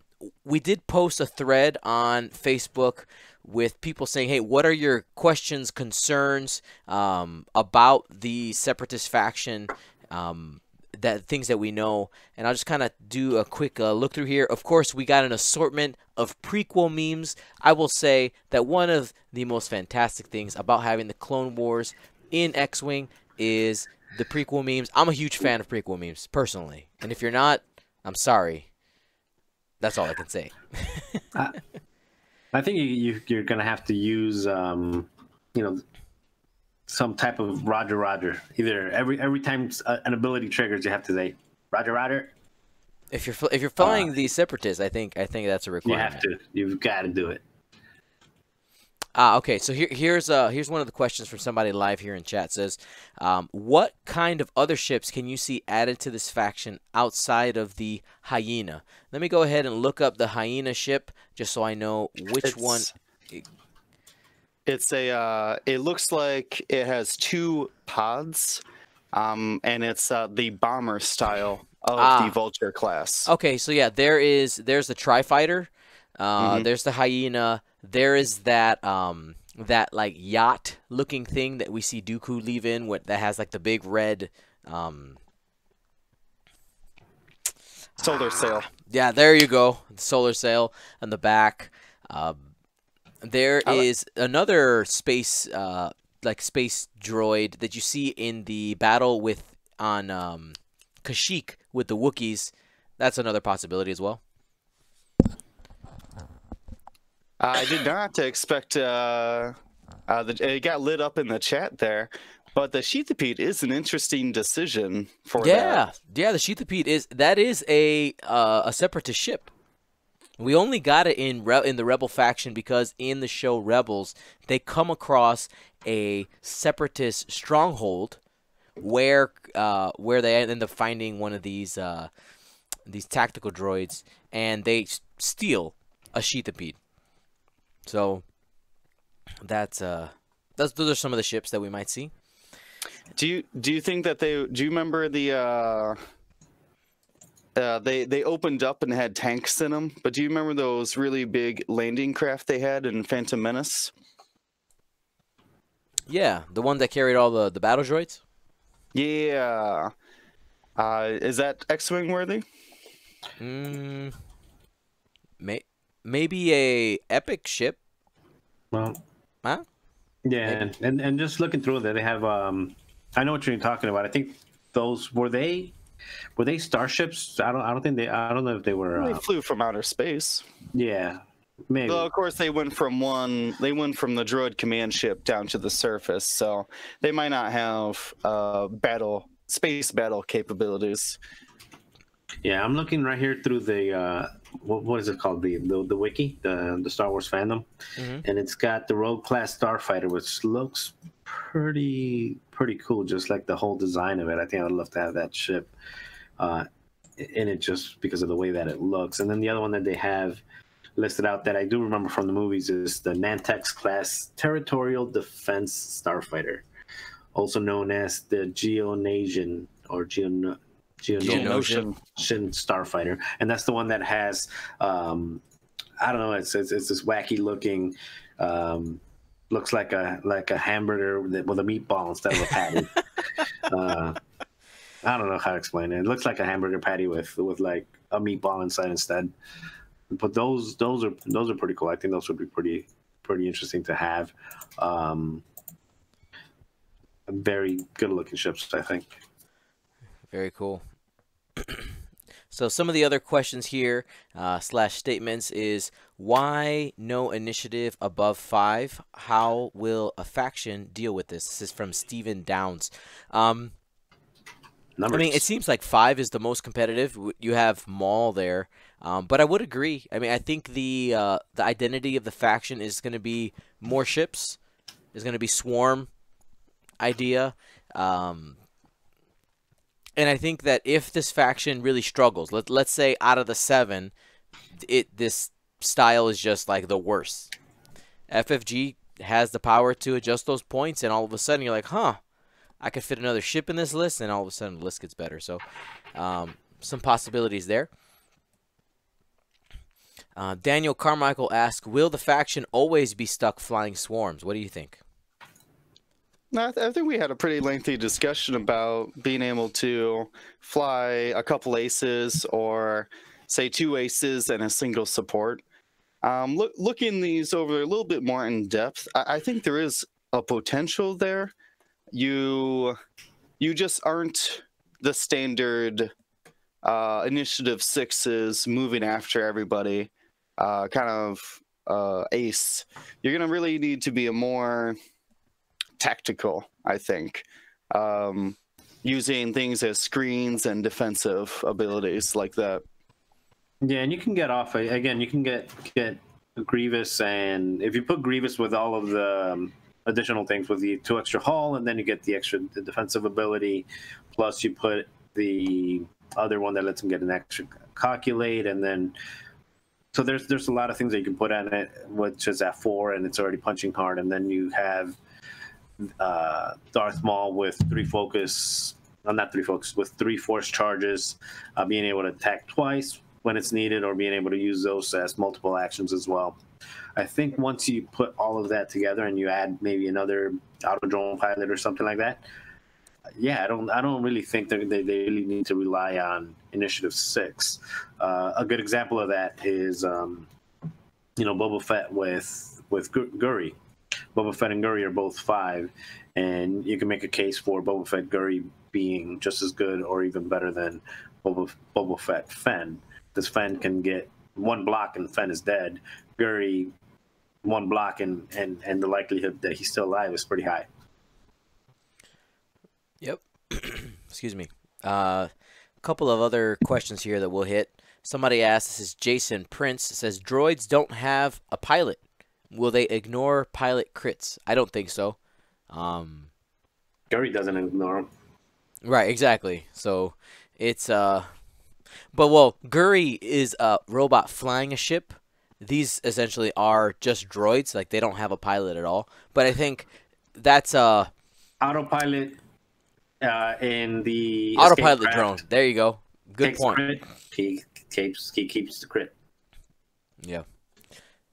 we did post a thread on Facebook with people saying, hey, what are your questions, concerns about the Separatist faction, that things that we know, and I'll just kind of do a quick look through here. Of course, we got an assortment of prequel memes. I will say that one of the most fantastic things about having the Clone Wars in X-Wing is the prequel memes. I'm a huge fan of prequel memes, personally, and if you're not, I'm sorry. That's all I can say. I think you're going to have to use, some type of Roger Roger. Either every time an ability triggers, you have to say Roger Roger. If you're flying the Separatists, I think that's a requirement. You have to. You've got to do it. Okay, so here's one of the questions from somebody live here in chat. It says, what kind of other ships can you see added to this faction outside of the Hyena? Let me go ahead and look up the Hyena ship just so I know which one. It's it looks like it has 2 pods, and it's the bomber style of the Vulture class. Okay, so yeah, there's the Tri-Fighter, there's the Hyena, there is that like yacht looking thing that we see Dooku leave in that has like the big red solar sail. Yeah, there you go, the solar sail on the back. There is another space droid that you see in the battle on Kashyyyk with the Wookiees. That's another possibility as well. I did not expect it got lit up in the chat there, but the Sheathipede is an interesting decision for that. Yeah, the Sheathipede is a Separatist ship. We only got it in the Rebel faction because in the show Rebels, they come across a Separatist stronghold where they end up finding one of these tactical droids, and they steal a Sheathipede. So those are some of the ships that we might see. Do you think that do you remember they opened up and had tanks in them, but do you remember those really big landing craft they had in Phantom Menace? Yeah, the one that carried all the battle droids? Yeah. Is that X-Wing worthy? Maybe a epic ship. Well, huh? Yeah, and just looking through that, they have I know what you're talking about. I think those were they starships? I don't know if they were. They flew from outer space. Yeah, maybe. Well, of course, they went from the droid command ship down to the surface, so they might not have space battle capabilities. Yeah, I'm looking right here through the what is it called, the wiki, the Star Wars fandom, and it's got the Rogue class starfighter, which looks pretty cool, just like the whole design of it. I think I'd love to have that ship in it just because of the way that it looks. And then the other one that they have listed out that I do remember from the movies is the Nantex class territorial defense starfighter, also known as the Geonasian or Geonosian. Shin Starfighter, and that's the one that has I don't know. It's this wacky looking, looks like a hamburger with a meatball instead of a patty. I don't know how to explain it. It looks like a hamburger patty with like a meatball inside instead. But those are pretty cool. I think those would be pretty interesting to have. Very good looking ships, I think. Very cool. So some of the other questions here / statements is, why no initiative above 5? How will a faction deal with this? This is from Steven Downs. I mean, it seems like 5 is the most competitive. You have Maul there, but I would agree. I mean, I think the identity of the faction is going to be more ships. Is going to be swarm idea. And I think that if this faction really struggles, let's say out of the 7, this style is just like the worst. FFG has the power to adjust those points, and all of a sudden you're like, huh, I could fit another ship in this list, and all of a sudden the list gets better. So some possibilities there. Daniel Carmichael asks, will the faction always be stuck flying swarms? What do you think? I think we had a pretty lengthy discussion about being able to fly a couple aces, or say 2 aces and a single support. Looking these over a little bit more in depth, I think there is a potential there. You just aren't the standard initiative 6s moving after everybody kind of ace. You're gonna really need to be a more tactical, I think, using things as screens and defensive abilities like that. Yeah, and you can get off again. You can get Grievous, and if you put Grievous with all of the additional things, with the 2 extra hull, and then you get the defensive ability, plus you put the other one that lets him get an extra calculate, and then so there's a lot of things that you can put on it, which is at 4, and it's already punching hard, and then you have Darth Maul with 3 focus, not 3 focus, with 3 force charges, being able to attack twice when it's needed, or being able to use those as multiple actions as well. I think once you put all of that together and you add maybe another auto drone pilot or something like that, yeah, I don't really think they really need to rely on Initiative 6. A good example of that is Boba Fett with Guri. Boba Fett and Guri are both 5, and you can make a case for Boba Fett Guri being just as good or even better than Boba Fett Fenn. This Fenn can get 1 block and Fenn is dead. Guri, 1 block and the likelihood that he's still alive is pretty high. Yep. Excuse me. A couple of other questions here that we'll hit. Somebody asked, this is Jason Prince, says, droids don't have a pilot. Will they ignore pilot crits? I don't think so. Guri doesn't ignore them. Right, exactly. So it's Guri is a robot flying a ship. These essentially are just droids, like they don't have a pilot at all. But I think that's autopilot in the autopilot drone. There you go. Good point. He keeps the crit. Yeah.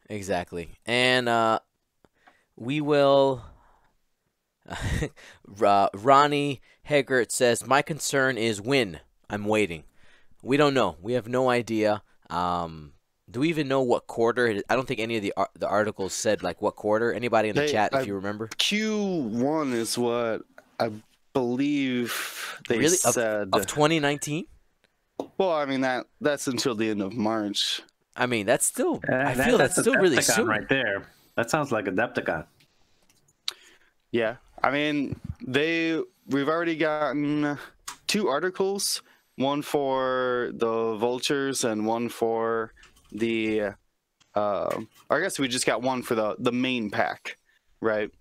Exactly. And we will Ronnie Hegert says, my concern is when. I'm waiting. We don't know. We have no idea. Do we even know what quarter it is? I don't think any of the articles said like what quarter. Anybody in the chat, if you remember? Q1 is what I believe they said. Of 2019? Well, I mean that's until the end of March. I mean, that's still. I feel that's still really soon. Right there. That sounds like Adepticon. Yeah, I mean we've already gotten 2 articles, one for the Vultures and one for the. I guess we just got one for the main pack, right?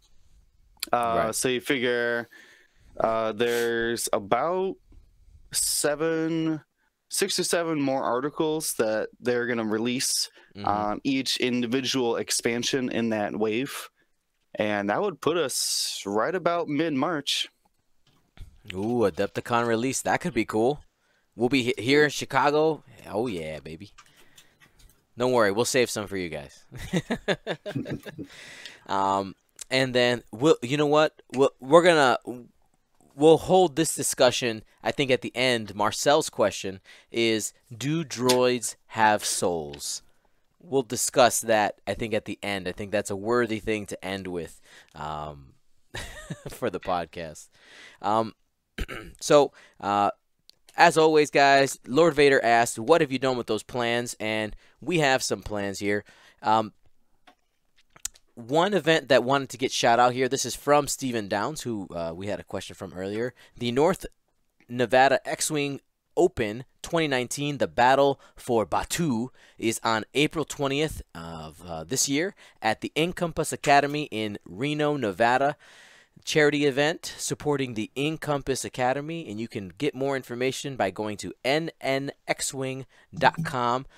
Right. So you figure there's about 6 or 7 more articles that they're going to release on each individual expansion in that wave. And that would put us right about mid-March. Ooh, Adepticon release. That could be cool. We'll be here in Chicago. Oh yeah, baby. Don't worry, we'll save some for you guys. And then you know what? We'll hold this discussion. I think at the end, Marcel's question is, do droids have souls? We'll discuss that, I think, at the end. I think that's a worthy thing to end with for the podcast. So, as always, guys, Lord Vader asked, what have you done with those plans? And we have some plans here. One event that wanted to get shout out here, this is from Steven Downs, who we had a question from earlier. The North Nevada X-Wing Open 2019, the Battle for Batuu, is on April 20th of this year at the Encompass Academy in Reno, Nevada. Charity event supporting the Encompass Academy, and you can get more information by going to NNXWing.com.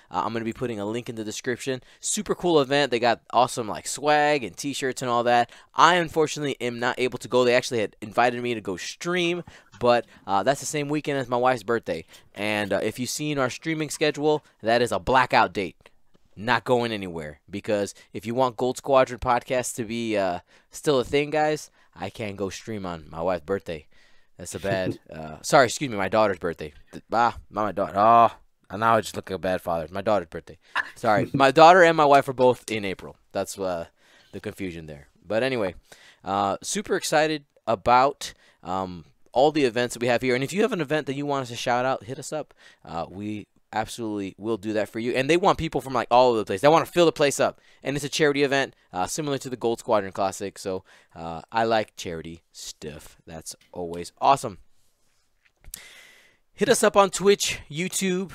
I'm going to be putting a link in the description. Super cool event. They got awesome like swag and t-shirts and all that. I unfortunately am not able to go. They actually had invited me to go stream, but that's the same weekend as my wife's birthday. And if you've seen our streaming schedule, that is a blackout date. Not going anywhere, because if you want Gold Squadron podcast to be still a thing, guys, I can't go stream on my wife's birthday. That's a bad. Sorry, excuse me, my daughter's birthday. Not my daughter. Oh, now I just look like a bad father. My daughter's birthday. Sorry, my daughter and my wife are both in April. That's the confusion there. But anyway, super excited about all the events that we have here. And if you have an event that you want us to shout out, hit us up. We absolutely will do that for you. And they want people from like all over the place. They want to fill the place up. And it's a charity event, similar to the Gold Squadron Classic. So I like charity stuff. That's always awesome. Hit us up on Twitch, YouTube,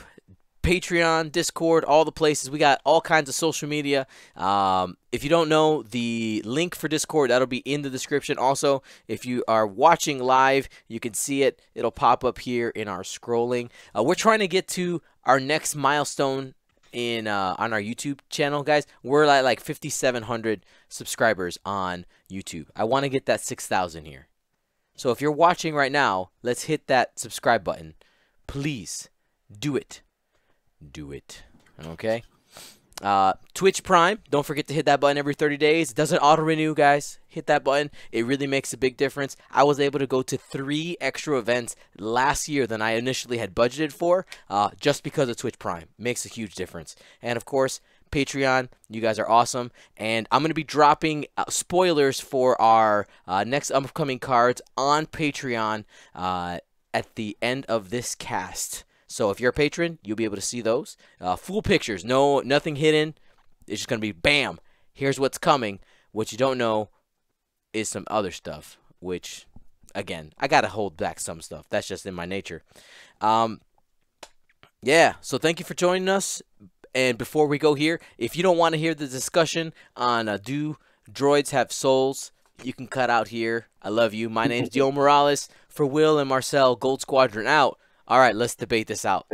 Patreon, Discord, all the places. We got all kinds of social media. If you don't know, the link for Discord, that'll be in the description. Also, if you are watching live, you can see it. It'll pop up here in our scrolling. We're trying to get to our next milestone in on our YouTube channel, guys. We're at like 5,700 subscribers on YouTube. I want to get that 6,000 here. So if you're watching right now, let's hit that subscribe button. Please do it. Do it. Okay? Twitch Prime, don't forget to hit that button every 30 days. It doesn't auto-renew, guys. Hit that button. It really makes a big difference. I was able to go to 3 extra events last year than I initially had budgeted for, just because of Twitch Prime. Makes a huge difference. And, of course, Patreon, you guys are awesome. And I'm going to be dropping spoilers for our next upcoming cards on Patreon at the end of this cast. So if you're a patron, you'll be able to see those. Full pictures, nothing hidden. It's just going to be bam. Here's what's coming. What you don't know is some other stuff, which, again, I got to hold back some stuff. That's just in my nature. Yeah, so thank you for joining us. And before we go here, if you don't want to hear the discussion on do droids have souls, you can cut out here. I love you. My name's Dio Morales. For Will and Marcel, Gold Squadron out. All right, let's debate this out.